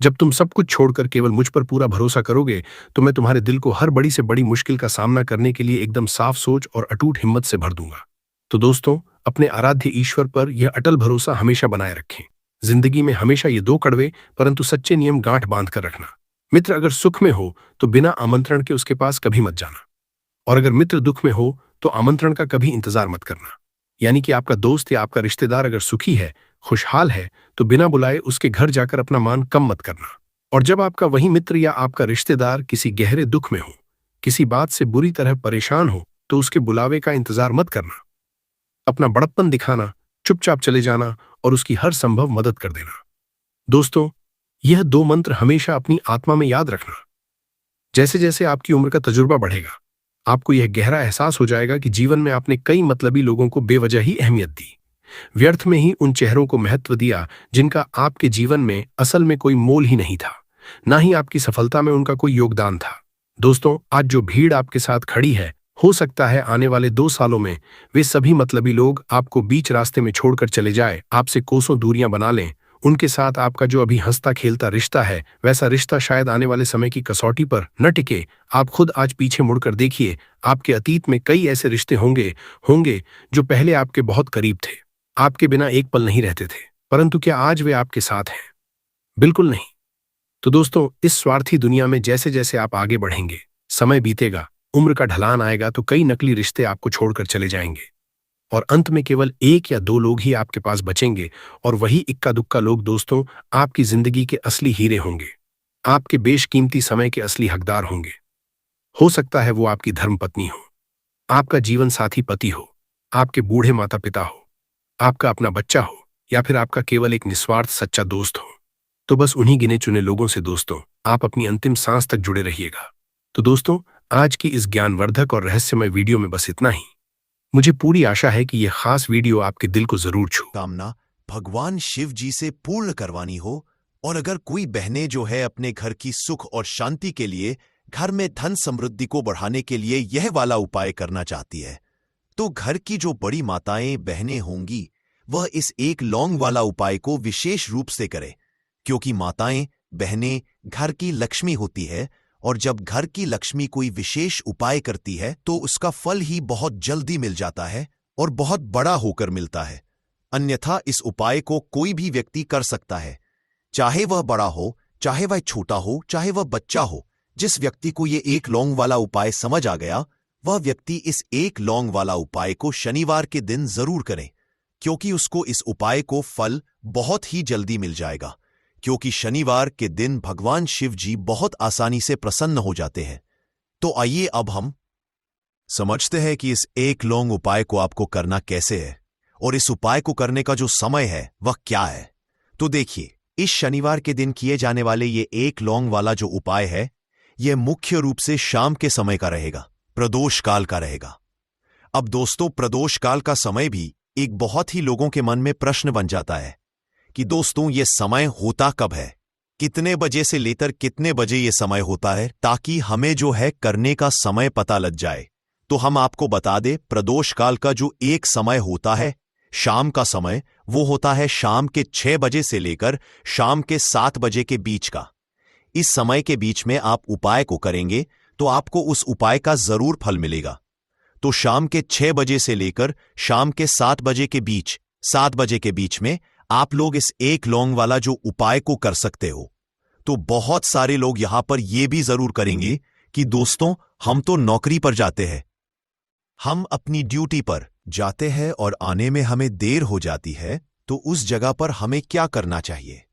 जब तुम सब कुछ छोड़कर केवल मुझ पर पूरा भरोसा करोगे तो मैं तुम्हारे दिल को हर बड़ी से बड़ी मुश्किल का सामना करने के लिए एकदम साफ सोच और अटूट हिम्मत से भर दूंगा। तो दोस्तों, अपने आराध्य ईश्वर पर यह अटल भरोसा हमेशा बनाए रखें। जिंदगी में हमेशा ये 2 कड़वे परंतु सच्चे नियम गांठ बांध कर रखना। मित्र अगर सुख में हो तो बिना आमंत्रण के उसके पास कभी मत जाना, और अगर मित्र दुख में हो तो आमंत्रण का कभी इंतजार मत करना। यानी कि आपका दोस्त या आपका रिश्तेदार अगर सुखी है, खुशहाल है, तो बिना बुलाए उसके घर जाकर अपना मान कम मत करना। और जब आपका वही मित्र या आपका रिश्तेदार किसी गहरे दुख में हो, किसी बात से बुरी तरह परेशान हो, तो उसके बुलावे का इंतजार मत करना। अपना बड़प्पन दिखाना, चुपचाप चले जाना और उसकी हर संभव मदद कर देना। दोस्तों, यह 2 मंत्र हमेशा अपनी आत्मा में याद रखना। जैसे जैसे आपकी उम्र का तजुर्बा बढ़ेगा, आपको यह गहरा एहसास हो जाएगा कि जीवन में आपने कई मतलबी लोगों को बेवजह ही अहमियत दी, व्यर्थ में ही उन चेहरों को महत्व दिया जिनका आपके जीवन में असल में कोई मोल ही नहीं था, ना ही आपकी सफलता में उनका कोई योगदान था। दोस्तों, आज जो भीड़ आपके साथ खड़ी है, हो सकता है आने वाले 2 सालों में वे सभी मतलबी लोग आपको बीच रास्ते में छोड़कर चले जाए, आपसे कोसों दूरियां बना लें। उनके साथ आपका जो अभी हंसता खेलता रिश्ता है, वैसा रिश्ता शायद आने वाले समय की कसौटी पर न टिके। आप खुद आज पीछे मुड़कर देखिए, आपके अतीत में कई ऐसे रिश्ते होंगे जो पहले आपके बहुत करीब थे, आपके बिना एक पल नहीं रहते थे, परंतु क्या आज वे आपके साथ हैं? बिल्कुल नहीं। तो दोस्तों, इस स्वार्थी दुनिया में जैसे जैसे आप आगे बढ़ेंगे, समय बीतेगा, उम्र का ढलान आएगा, तो कई नकली रिश्ते आपको छोड़कर चले जाएंगे और अंत में केवल एक या दो लोग ही आपके पास बचेंगे। और वही इक्का दुक्का लोग दोस्तों आपकी जिंदगी के असली हीरे होंगे, आपके बेशकीमती समय के असली हकदार होंगे। हो सकता है वो आपकी धर्मपत्नी हो, आपका जीवन साथी पति हो, आपके बूढ़े माता पिता हो, आपका अपना बच्चा हो, या फिर आपका केवल एक निस्वार्थ सच्चा दोस्त हो। तो बस उन्हीं गिने चुने लोगों से दोस्तों आप अपनी अंतिम सांस तक जुड़े रहिएगा। तो दोस्तों, आज की इस ज्ञानवर्धक और रहस्यमय वीडियो में बस इतना ही। मुझे पूरी आशा है कि यह खास वीडियो आपके दिल को जरूर छू। कामना भगवान शिव जी से पूर्ण करवानी हो, और अगर कोई बहनें जो है अपने घर की सुख और शांति के लिए, घर में धन समृद्धि को बढ़ाने के लिए यह वाला उपाय करना चाहती है, तो घर की जो बड़ी माताएं बहनें होंगी वह इस एक लौंग वाला उपाय को विशेष रूप से करे, क्योंकि माताएं बहनें घर की लक्ष्मी होती है, और जब घर की लक्ष्मी कोई विशेष उपाय करती है तो उसका फल ही बहुत जल्दी मिल जाता है और बहुत बड़ा होकर मिलता है। अन्यथा इस उपाय को कोई भी व्यक्ति कर सकता है, चाहे वह बड़ा हो, चाहे वह छोटा हो, चाहे वह बच्चा हो। जिस व्यक्ति को ये एक लौंग वाला उपाय समझ आ गया, वह व्यक्ति इस एक लौंग वाला उपाय को शनिवार के दिन जरूर करे, क्योंकि उसको इस उपाय को फल बहुत ही जल्दी मिल जाएगा, क्योंकि शनिवार के दिन भगवान शिव जी बहुत आसानी से प्रसन्न हो जाते हैं। तो आइए अब हम समझते हैं कि इस एक लौंग उपाय को आपको करना कैसे है, और इस उपाय को करने का जो समय है वह क्या है। तो देखिए, इस शनिवार के दिन किए जाने वाले ये एक लौंग वाला जो उपाय है, यह मुख्य रूप से शाम के समय का रहेगा, प्रदोष काल का रहेगा। अब दोस्तों, प्रदोष काल का समय भी एक बहुत ही लोगों के मन में प्रश्न बन जाता है कि दोस्तों ये समय होता कब है, कितने बजे से लेकर कितने बजे ये समय होता है, ताकि हमें जो है करने का समय पता लग जाए। तो हम आपको बता दें, प्रदोष काल का जो एक समय होता है, शाम का समय, वो होता है शाम के 6 बजे से लेकर शाम के 7 बजे के बीच का। इस समय के बीच में आप उपाय को करेंगे तो आपको उस उपाय का जरूर फल मिलेगा। तो शाम के 6 बजे से लेकर शाम के 7 बजे के बीच, 7 बजे के बीच में आप लोग इस एक लौंग वाला जो उपाय को कर सकते हो। तो बहुत सारे लोग यहां पर यह भी जरूर करेंगे कि दोस्तों हम तो नौकरी पर जाते हैं, हम अपनी ड्यूटी पर जाते हैं और आने में हमें देर हो जाती है, तो उस जगह पर हमें क्या करना चाहिए।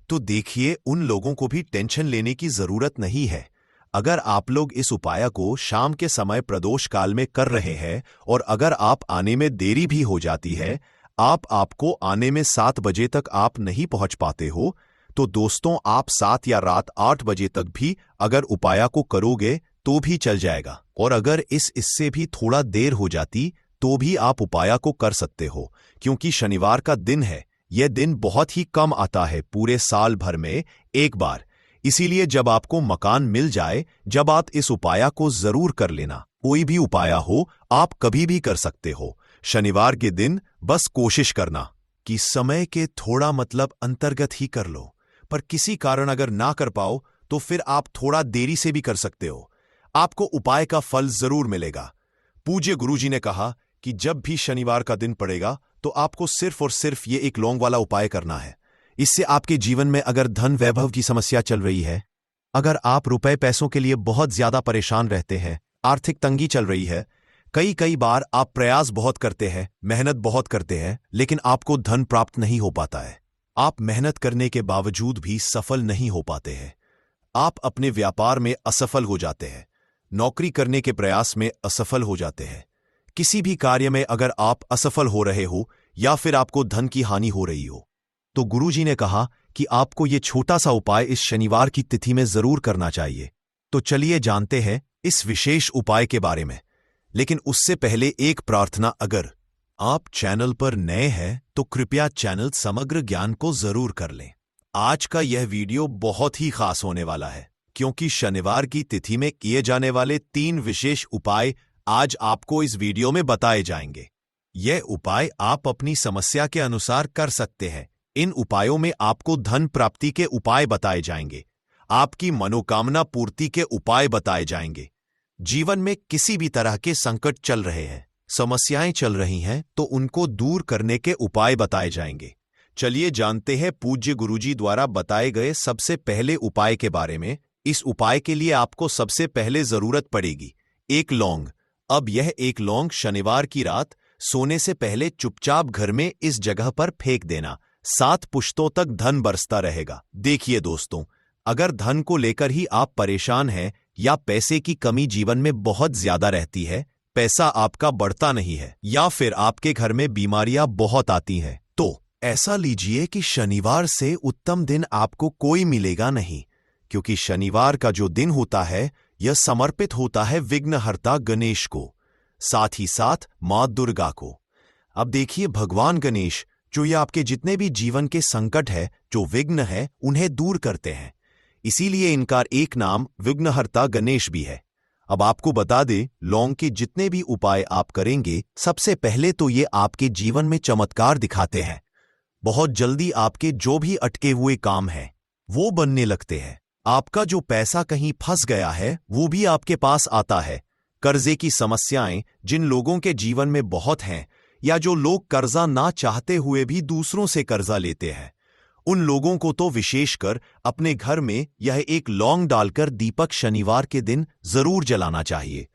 तो देखिए, उन लोगों को भी टेंशन लेने की जरूरत नहीं है। अगर आप लोग इस उपाय को शाम के समय प्रदोष काल में कर रहे हैं, और अगर आप आने में देरी भी हो जाती है, आपको आने में 7 बजे तक आप नहीं पहुंच पाते हो, तो दोस्तों आप 7 या रात 8 बजे तक भी अगर उपाय को करोगे तो भी चल जाएगा। और अगर इससे भी थोड़ा देर हो जाती तो भी आप उपाय को कर सकते हो, क्योंकि शनिवार का दिन है, यह दिन बहुत ही कम आता है पूरे साल भर में एक बार। इसीलिए जब आपको मकान मिल जाए, जब आप इस उपाय को जरूर कर लेना। कोई भी उपाय हो आप कभी भी कर सकते हो, शनिवार के दिन बस कोशिश करना कि समय के थोड़ा अंतर्गत ही कर लो। पर किसी कारण अगर ना कर पाओ तो फिर आप थोड़ा देरी से भी कर सकते हो, आपको उपाय का फल जरूर मिलेगा। पूज्य गुरुजी ने कहा कि जब भी शनिवार का दिन पड़ेगा तो आपको सिर्फ और सिर्फ ये एक लौंग वाला उपाय करना है। इससे आपके जीवन में अगर धन वैभव की समस्या चल रही है, अगर आप रुपए पैसों के लिए बहुत ज्यादा परेशान रहते हैं, आर्थिक तंगी चल रही है, कई बार आप प्रयास बहुत करते हैं, मेहनत बहुत करते हैं, लेकिन आपको धन प्राप्त नहीं हो पाता है, आप मेहनत करने के बावजूद भी सफल नहीं हो पाते हैं, आप अपने व्यापार में असफल हो जाते हैं, नौकरी करने के प्रयास में असफल हो जाते हैं, किसी भी कार्य में अगर आप असफल हो रहे हो या फिर आपको धन की हानि हो रही हो, तो गुरुजी ने कहा कि आपको ये छोटा सा उपाय इस शनिवार की तिथि में जरूर करना चाहिए। तो चलिए जानते हैं इस विशेष उपाय के बारे में। लेकिन उससे पहले एक प्रार्थना, अगर आप चैनल पर नए हैं तो कृपया चैनल समग्र ज्ञान को जरूर कर लें। आज का यह वीडियो बहुत ही खास होने वाला है, क्योंकि शनिवार की तिथि में किए जाने वाले 3 विशेष उपाय आज आपको इस वीडियो में बताए जाएंगे। यह उपाय आप अपनी समस्या के अनुसार कर सकते हैं। इन उपायों में आपको धन प्राप्ति के उपाय बताए जाएंगे, आपकी मनोकामना पूर्ति के उपाय बताए जाएंगे। जीवन में किसी भी तरह के संकट चल रहे हैं, समस्याएं चल रही हैं, तो उनको दूर करने के उपाय बताए जाएंगे। चलिए जानते हैं पूज्य गुरुजी द्वारा बताए गए सबसे पहले उपाय के बारे में। इस उपाय के लिए आपको सबसे पहले जरूरत पड़ेगी एक लौंग। अब यह एक लौंग शनिवार की रात सोने से पहले चुपचाप घर में इस जगह पर फेंक देना। 7 पुश्तों तक धन बरसता रहेगा। देखिए दोस्तों, अगर धन को लेकर ही आप परेशान हैं या पैसे की कमी जीवन में बहुत ज्यादा रहती है, पैसा आपका बढ़ता नहीं है, या फिर आपके घर में बीमारियां बहुत आती हैं, तो ऐसा लीजिए कि शनिवार से उत्तम दिन आपको कोई मिलेगा नहीं, क्योंकि शनिवार का जो दिन होता है यह समर्पित होता है विघ्नहर्ता गणेश को, साथ ही साथ मां दुर्गा को। अब देखिए, भगवान गणेश जो ये आपके जितने भी जीवन के संकट है, जो विघ्न है, उन्हें दूर करते हैं। इसीलिए इनका एक नाम विघ्नहर्ता गणेश भी है। अब आपको बता दे, लौंग के जितने भी उपाय आप करेंगे, सबसे पहले तो ये आपके जीवन में चमत्कार दिखाते हैं। बहुत जल्दी आपके जो भी अटके हुए काम हैं वो बनने लगते हैं। आपका जो पैसा कहीं फंस गया है वो भी आपके पास आता है। कर्जे की समस्याएं जिन लोगों के जीवन में बहुत हैं, या जो लोग कर्जा ना चाहते हुए भी दूसरों से कर्जा लेते हैं, उन लोगों को तो विशेषकर अपने घर में यह एक लौंग डालकर दीपक शनिवार के दिन जरूर जलाना चाहिए।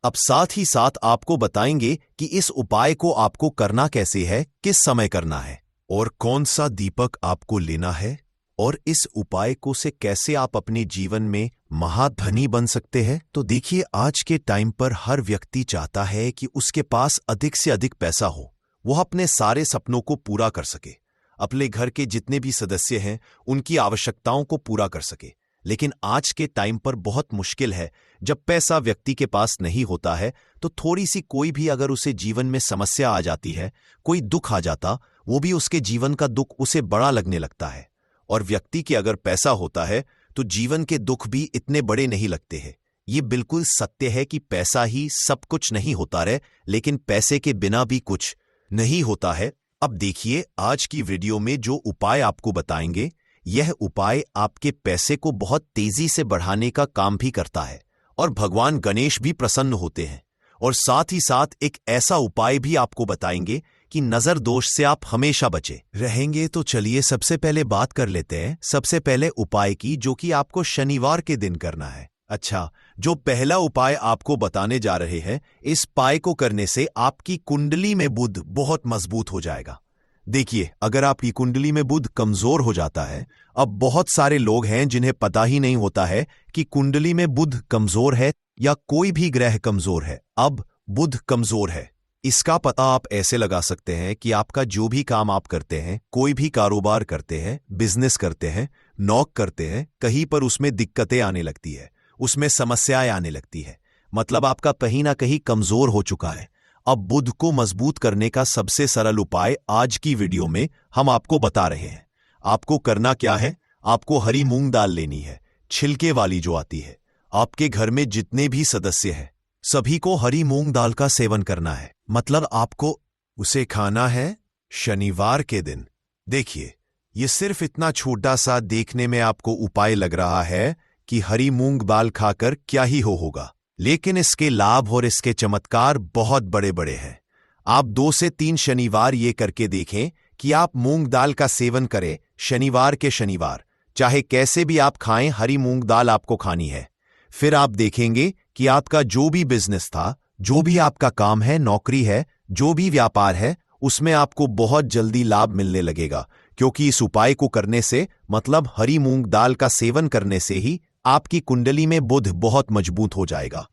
अब साथ ही साथ आपको बताएंगे कि इस उपाय को आपको करना कैसे है, किस समय करना है और कौन सा दीपक आपको लेना है, और इस उपाय को से कैसे आप अपने जीवन में महाधनी बन सकते हैं। तो देखिए, आज के टाइम पर हर व्यक्ति चाहता है कि उसके पास अधिक से अधिक पैसा हो, वह अपने सारे सपनों को पूरा कर सके, अपने घर के जितने भी सदस्य हैं उनकी आवश्यकताओं को पूरा कर सके। लेकिन आज के टाइम पर बहुत मुश्किल है। जब पैसा व्यक्ति के पास नहीं होता है तो थोड़ी सी कोई भी अगर उसे जीवन में समस्या आ जाती है, कोई दुख आ जाता, वो भी उसके जीवन का दुख उसे बड़ा लगने लगता है। और व्यक्ति के अगर पैसा होता है तो जीवन के दुख भी इतने बड़े नहीं लगते हैं। ये बिल्कुल सत्य है कि पैसा ही सब कुछ नहीं होता है, लेकिन पैसे के बिना भी कुछ नहीं होता है। अब देखिए, आज की वीडियो में जो उपाय आपको बताएंगे, यह उपाय आपके पैसे को बहुत तेजी से बढ़ाने का काम भी करता है और भगवान गणेश भी प्रसन्न होते हैं। और साथ ही साथ एक ऐसा उपाय भी आपको बताएंगे कि नजर दोष से आप हमेशा बचे रहेंगे। तो चलिए सबसे पहले बात कर लेते हैं सबसे पहले उपाय की, जो कि आपको शनिवार के दिन करना है। अच्छा, जो पहला उपाय आपको बताने जा रहे हैं, इस उपाय को करने से आपकी कुंडली में बुध बहुत मजबूत हो जाएगा। देखिए, अगर आपकी कुंडली में बुध कमजोर हो जाता है, अब बहुत सारे लोग हैं जिन्हें पता ही नहीं होता है कि कुंडली में बुध कमजोर है या कोई भी ग्रह कमजोर है। अब बुध कमजोर है, इसका पता आप ऐसे लगा सकते हैं कि आपका जो भी काम आप करते हैं, कोई भी कारोबार करते हैं, बिजनेस करते हैं, नौक करते हैं, कहीं पर उसमें दिक्कतें आने लगती है, उसमें समस्याएं आने लगती है, मतलब आपका कहीं ना कहीं कमजोर हो चुका है। अब बुध को मजबूत करने का सबसे सरल उपाय आज की वीडियो में हम आपको बता रहे हैं। आपको करना क्या है, आपको हरी मूंग दाल लेनी है, छिलके वाली जो आती है। आपके घर में जितने भी सदस्य हैं सभी को हरी मूंग दाल का सेवन करना है, मतलब आपको उसे खाना है शनिवार के दिन। देखिए, ये सिर्फ इतना छोटा सा देखने में आपको उपाय लग रहा है कि हरी मूंग दाल खाकर क्या ही होगा, लेकिन इसके लाभ और इसके चमत्कार बहुत बड़े बड़े हैं। आप 2 से 3 शनिवार ये करके देखें कि आप मूंग दाल का सेवन करें शनिवार के शनिवार, चाहे कैसे भी आप खाएं, हरी मूंग दाल आपको खानी है। फिर आप देखेंगे कि आपका जो भी बिजनेस था, जो भी आपका काम है, नौकरी है, जो भी व्यापार है, उसमें आपको बहुत जल्दी लाभ मिलने लगेगा, क्योंकि इस उपाय को करने से, मतलब हरी मूंग दाल का सेवन करने से ही आपकी कुंडली में बुध बहुत मजबूत हो जाएगा।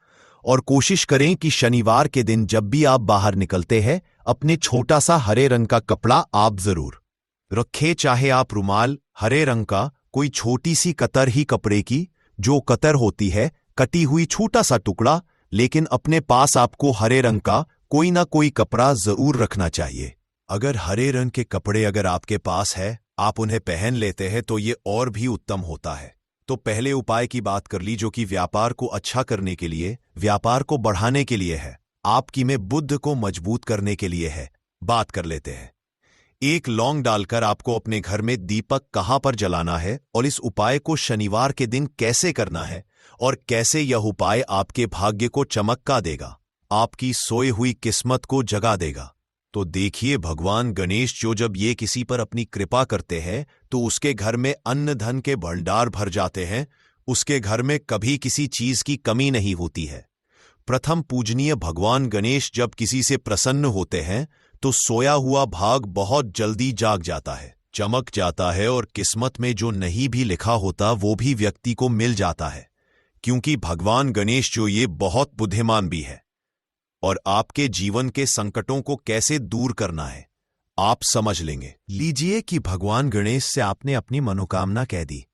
और कोशिश करें कि शनिवार के दिन जब भी आप बाहर निकलते हैं, अपने छोटा सा हरे रंग का कपड़ा आप जरूर रखें, चाहे आप रुमाल, हरे रंग का कोई छोटी सी कतर ही कपड़े की, जो कतर होती है कटी हुई छोटा सा टुकड़ा, लेकिन अपने पास आपको हरे रंग का कोई ना कोई कपड़ा जरूर रखना चाहिए। अगर हरे रंग के कपड़े अगर आपके पास है, आप उन्हें पहन लेते हैं तो ये और भी उत्तम होता है। तो पहले उपाय की बात कर ली, जो कि व्यापार को अच्छा करने के लिए, व्यापार को बढ़ाने के लिए है, आपकी में बुध को मजबूत करने के लिए है। बात कर लेते हैं। एक लौंग डालकर आपको अपने घर में दीपक कहां पर जलाना है और इस उपाय को शनिवार के दिन कैसे करना है और कैसे यह उपाय आपके भाग्य को चमका देगा, आपकी सोई हुई किस्मत को जगा देगा। तो देखिए भगवान गणेश जो जब ये किसी पर अपनी कृपा करते हैं तो उसके घर में अन्न धन के भंडार भर जाते हैं, उसके घर में कभी किसी चीज की कमी नहीं होती है। प्रथम पूजनीय भगवान गणेश जब किसी से प्रसन्न होते हैं तो सोया हुआ भाग बहुत जल्दी जाग जाता है, चमक जाता है और किस्मत में जो नहीं भी लिखा होता वो भी व्यक्ति को मिल जाता है, क्योंकि भगवान गणेश जो ये बहुत बुद्धिमान भी है। और आपके जीवन के संकटों को कैसे दूर करना है आप समझ लेंगे। लीजिए कि भगवान गणेश से आपने अपनी मनोकामना कह दी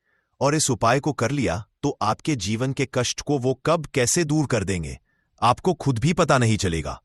और इस उपाय को कर लिया तो आपके जीवन के कष्ट को वो कब कैसे दूर कर देंगे आपको खुद भी पता नहीं चलेगा।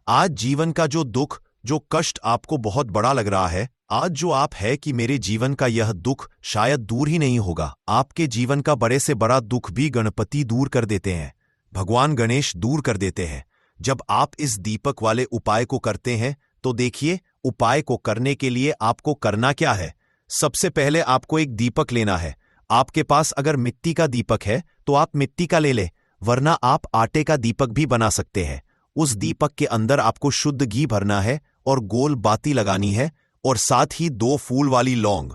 आज जीवन का जो दुख, जो कष्ट आपको बहुत बड़ा लग रहा है, आज जो आप है कि मेरे जीवन का यह दुख शायद दूर ही नहीं होगा, आपके जीवन का बड़े से बड़ा दुख भी गणपति दूर कर देते हैं, भगवान गणेश दूर कर देते हैं। जब आप इस दीपक वाले उपाय को करते हैं तो देखिए उपाय को करने के लिए आपको करना क्या है। सबसे पहले आपको एक दीपक लेना है। आपके पास अगर मिट्टी का दीपक है तो आप मिट्टी का ले लें, वरना आप आटे का दीपक भी बना सकते हैं। उस दीपक के अंदर आपको शुद्ध घी भरना है और गोल बाती लगानी है और साथ ही 2 फूल वाली लौंग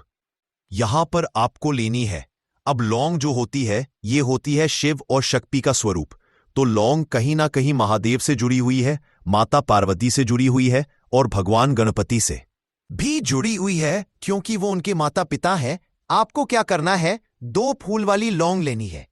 यहां पर आपको लेनी है। अब लौंग जो होती है ये होती है शिव और शक्ति का स्वरूप, तो लौंग कहीं ना कहीं महादेव से जुड़ी हुई है, माता पार्वती से जुड़ी हुई है और भगवान गणपति से भी जुड़ी हुई है, क्योंकि वो उनके माता पिता हैं। आपको क्या करना है, 2 फूल वाली लौंग लेनी है।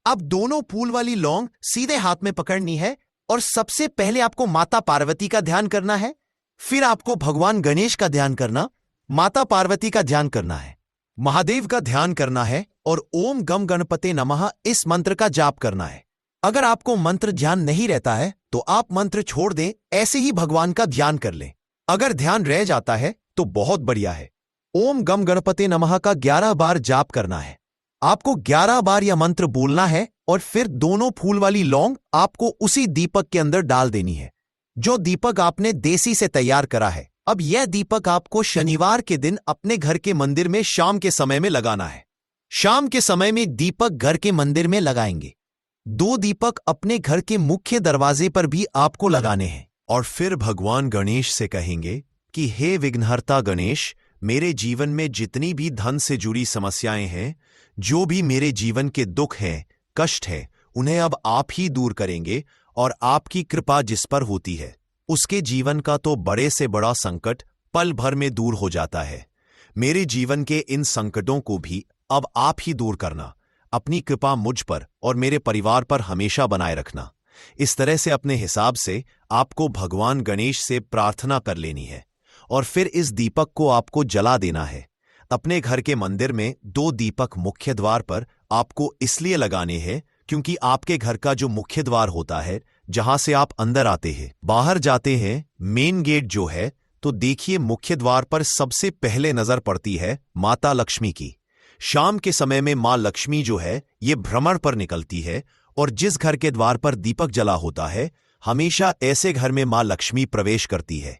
अब दोनों फूल वाली लौंग सीधे हाथ में पकड़नी है और सबसे पहले आपको माता पार्वती का ध्यान करना है, फिर आपको भगवान गणेश का ध्यान करना, माता पार्वती का ध्यान करना है, महादेव का ध्यान करना है और ओम गम गणपते नमः इस मंत्र का जाप करना है। अगर आपको मंत्र ध्यान नहीं रहता है तो आप मंत्र छोड़ दें, ऐसे ही भगवान का ध्यान कर लें। अगर ध्यान रह जाता है तो बहुत बढ़िया है। ओम गम गणपते नमः का 11 बार जाप करना है। आपको 11 बार यह मंत्र बोलना है और फिर दोनों फूल वाली लौंग आपको उसी दीपक के अंदर डाल देनी है, जो दीपक आपने देसी से तैयार करा है। अब यह दीपक आपको शनिवार के दिन अपने घर के मंदिर में शाम के समय में लगाना है। शाम के समय में दीपक घर के मंदिर में लगाएंगे। 2 दीपक अपने घर के मुख्य दरवाजे पर भी आपको लगाने हैं और फिर भगवान गणेश से कहेंगे कि हे विघ्नहर्ता गणेश, मेरे जीवन में जितनी भी धन से जुड़ी समस्याएं हैं, जो भी मेरे जीवन के दुख हैं, कष्ट है, उन्हें अब आप ही दूर करेंगे और आपकी कृपा जिस पर होती है उसके जीवन का तो बड़े से बड़ा संकट पल भर में दूर हो जाता है। मेरे जीवन के इन संकटों को भी अब आप ही दूर करना। अपनी कृपा मुझ पर और मेरे परिवार पर हमेशा बनाए रखना। इस तरह से अपने हिसाब से आपको भगवान गणेश से प्रार्थना कर लेनी है और फिर इस दीपक को आपको जला देना है। अपने घर के मंदिर में 2 दीपक मुख्य द्वार पर आपको इसलिए लगाने हैं क्योंकि आपके घर का जो मुख्य द्वार होता है, जहां से आप अंदर आते हैं, बाहर जाते हैं, मेन गेट जो है, तो देखिए मुख्य द्वार पर सबसे पहले नजर पड़ती है माता लक्ष्मी की। शाम के समय में मां लक्ष्मी जो है ये भ्रमण पर निकलती है और जिस घर के द्वार पर दीपक जला होता है, हमेशा ऐसे घर में मां लक्ष्मी प्रवेश करती है।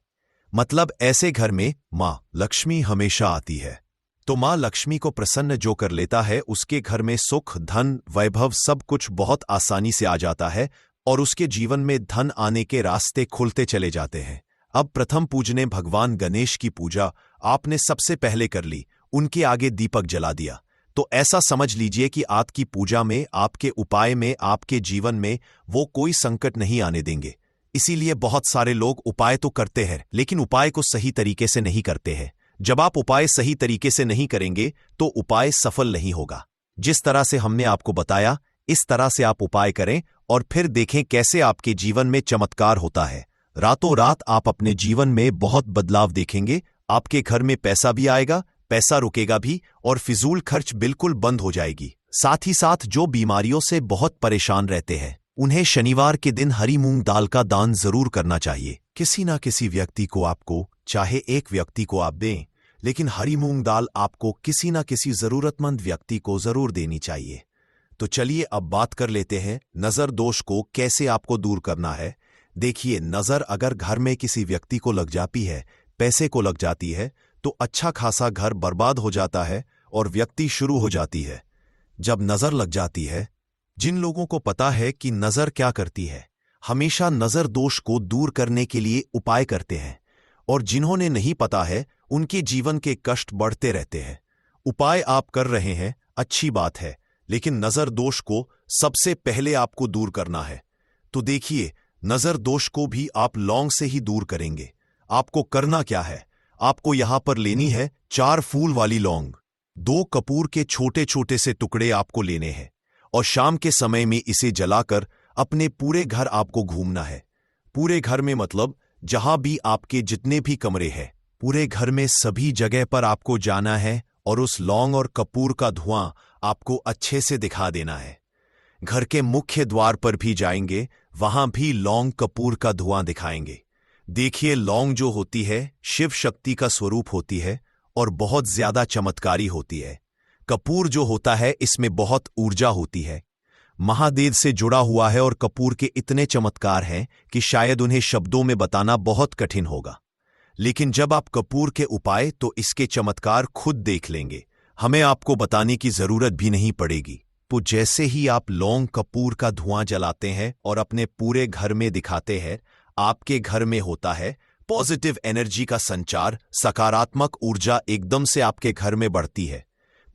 मतलब ऐसे घर में मां लक्ष्मी हमेशा आती है। तो मां लक्ष्मी को प्रसन्न जो कर लेता है, उसके घर में सुख, धन, वैभव सब कुछ बहुत आसानी से आ जाता है और उसके जीवन में धन आने के रास्ते खुलते चले जाते हैं। अब प्रथम पूजने भगवान गणेश की पूजा आपने सबसे पहले कर ली, उनके आगे दीपक जला दिया, तो ऐसा समझ लीजिए कि आपकी पूजा में, आपके उपाय में, आपके जीवन में वो कोई संकट नहीं आने देंगे। इसीलिए बहुत सारे लोग उपाय तो करते हैं लेकिन उपाय को सही तरीके से नहीं करते हैं। जब आप उपाय सही तरीके से नहीं करेंगे तो उपाय सफल नहीं होगा। जिस तरह से हमने आपको बताया, इस तरह से आप उपाय करें और फिर देखें कैसे आपके जीवन में चमत्कार होता है। रातों रात आप अपने जीवन में बहुत बदलाव देखेंगे। आपके घर में पैसा भी आएगा, पैसा रुकेगा भी और फिजूल खर्च बिल्कुल बंद हो जाएगी। साथ ही साथ जो बीमारियों से बहुत परेशान रहते हैं, उन्हें शनिवार के दिन हरी मूंग दाल का दान जरूर करना चाहिए। किसी ना किसी व्यक्ति को आपको, चाहे एक व्यक्ति को आप दें, लेकिन हरी मूंग दाल आपको किसी ना किसी जरूरतमंद व्यक्ति को जरूर देनी चाहिए। तो चलिए अब बात कर लेते हैं नजर दोष को कैसे आपको दूर करना है। देखिए, नजर अगर घर में किसी व्यक्ति को लग जाती है, पैसे को लग जाती है, तो अच्छा खासा घर बर्बाद हो जाता है और व्यक्ति शुरू हो जाती है। जब नजर लग जाती है, जिन लोगों को पता है कि नजर क्या करती है, हमेशा नजर दोष को दूर करने के लिए उपाय करते हैं और जिन्होंने नहीं पता है उनके जीवन के कष्ट बढ़ते रहते हैं। उपाय आप कर रहे हैं, अच्छी बात है, लेकिन नजर दोष को सबसे पहले आपको दूर करना है। तो देखिए, नजर दोष को भी आप लौंग से ही दूर करेंगे। आपको करना क्या है, आपको यहां पर लेनी है 4 फूल वाली लौंग। 2 कपूर के छोटे छोटे से टुकड़े आपको लेने हैं और शाम के समय में इसे जलाकर अपने पूरे घर आपको घूमना है। पूरे घर में मतलब जहां भी आपके जितने भी कमरे हैं, पूरे घर में सभी जगह पर आपको जाना है और उस लौंग और कपूर का धुआं आपको अच्छे से दिखा देना है। घर के मुख्य द्वार पर भी जाएंगे, वहां भी लौंग कपूर का धुआं दिखाएंगे। देखिए, लौंग जो होती है शिव शक्ति का स्वरूप होती है और बहुत ज्यादा चमत्कारी होती है। कपूर जो होता है इसमें बहुत ऊर्जा होती है, महादेव से जुड़ा हुआ है और कपूर के इतने चमत्कार हैं कि शायद उन्हें शब्दों में बताना बहुत कठिन होगा। लेकिन जब आप कपूर के उपाय तो इसके चमत्कार खुद देख लेंगे, हमें आपको बताने की जरूरत भी नहीं पड़ेगी। तो जैसे ही आप लौंग कपूर का धुआं जलाते हैं और अपने पूरे घर में दिखाते हैं, आपके घर में होता है पॉजिटिव एनर्जी का संचार, सकारात्मक ऊर्जा एकदम से आपके घर में बढ़ती है।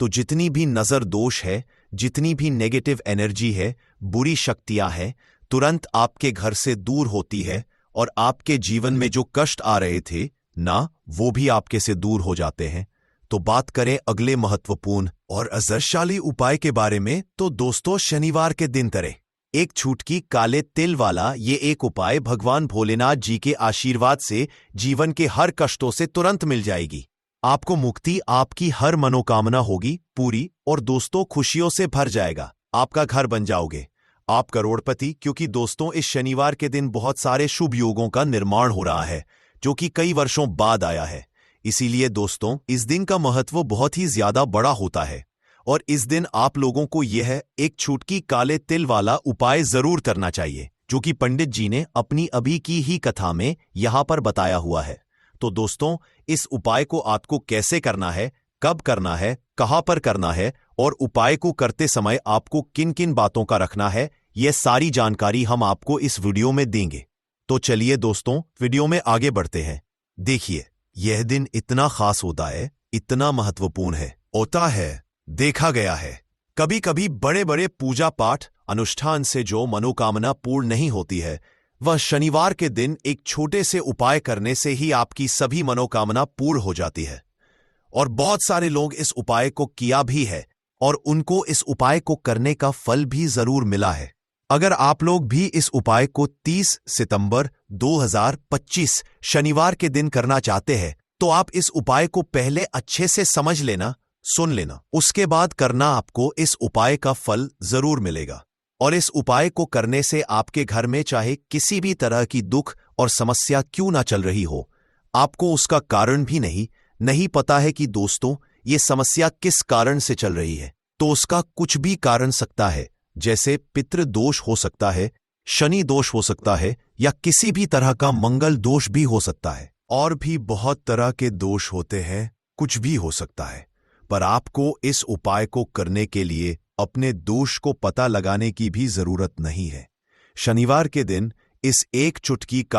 तो जितनी भी नजर दोष है, जितनी भी नेगेटिव एनर्जी है, बुरी शक्तियां हैं, तुरंत आपके घर से दूर होती है और आपके जीवन में जो कष्ट आ रहे थे ना, वो भी आपके से दूर हो जाते हैं। तो बात करें अगले महत्वपूर्ण और असरशाली उपाय के बारे में, तो दोस्तों शनिवार के दिन करें एक छुटकी काले तिल वाला ये एक उपाय भगवान भोलेनाथ जी के आशीर्वाद से जीवन के हर कष्टों से तुरंत मिल जाएगी। आपको मुक्ति, आपकी हर मनोकामना होगी पूरी और दोस्तों खुशियों से भर जाएगा। आपका घर बन जाओगे, आप करोड़पति। क्योंकि दोस्तों इस शनिवार के दिन बहुत सारे शुभ योगों का निर्माण हो रहा है जो कि कई वर्षों बाद आया है। इसीलिए दोस्तों इस दिन का महत्व बहुत ही ज्यादा बड़ा होता है और इस दिन आप लोगों को यह एक छुटकी काले तिल वाला उपाय जरूर करना चाहिए, जो कि पंडित जी ने अपनी अभी की ही कथा में यहां पर बताया हुआ है। तो दोस्तों इस उपाय को आपको कैसे करना है, कब करना है, कहां पर करना है और उपाय को करते समय आपको किन किन बातों का रखना है, यह सारी जानकारी हम आपको इस वीडियो में देंगे। तो चलिए दोस्तों वीडियो में आगे बढ़ते हैं। देखिए, यह दिन इतना खास होता है, इतना महत्वपूर्ण है, होता है। देखा गया है कभी कभी बड़े बड़े पूजा पाठ अनुष्ठान से जो मनोकामना पूर्ण नहीं होती है, वह शनिवार के दिन एक छोटे से उपाय करने से ही आपकी सभी मनोकामना पूर्ण हो जाती है। और बहुत सारे लोग इस उपाय को किया भी है और उनको इस उपाय को करने का फल भी जरूर मिला है। अगर आप लोग भी इस उपाय को 30 सितंबर 2025 शनिवार के दिन करना चाहते हैं, तो आप इस उपाय को पहले अच्छे से समझ लेना, सुन लेना, उसके बाद करना। आपको इस उपाय का फल जरूर मिलेगा और इस उपाय को करने से आपके घर में चाहे किसी भी तरह की दुख और समस्या क्यों ना चल रही हो, आपको उसका कारण भी नहीं पता है कि दोस्तों ये समस्या किस कारण से चल रही है, तो उसका कुछ भी कारण सकता है। जैसे पितृ दोष हो सकता है, शनि दोष हो सकता है, या किसी भी तरह का मंगल दोष भी हो सकता है। और भी बहुत तरह के दोष होते हैं, कुछ भी हो सकता है। पर आपको इस उपाय को करने के लिए अपने दोष को पता लगाने की भी जरूरत नहीं है। शनिवार के दिन इस एक चुटकी का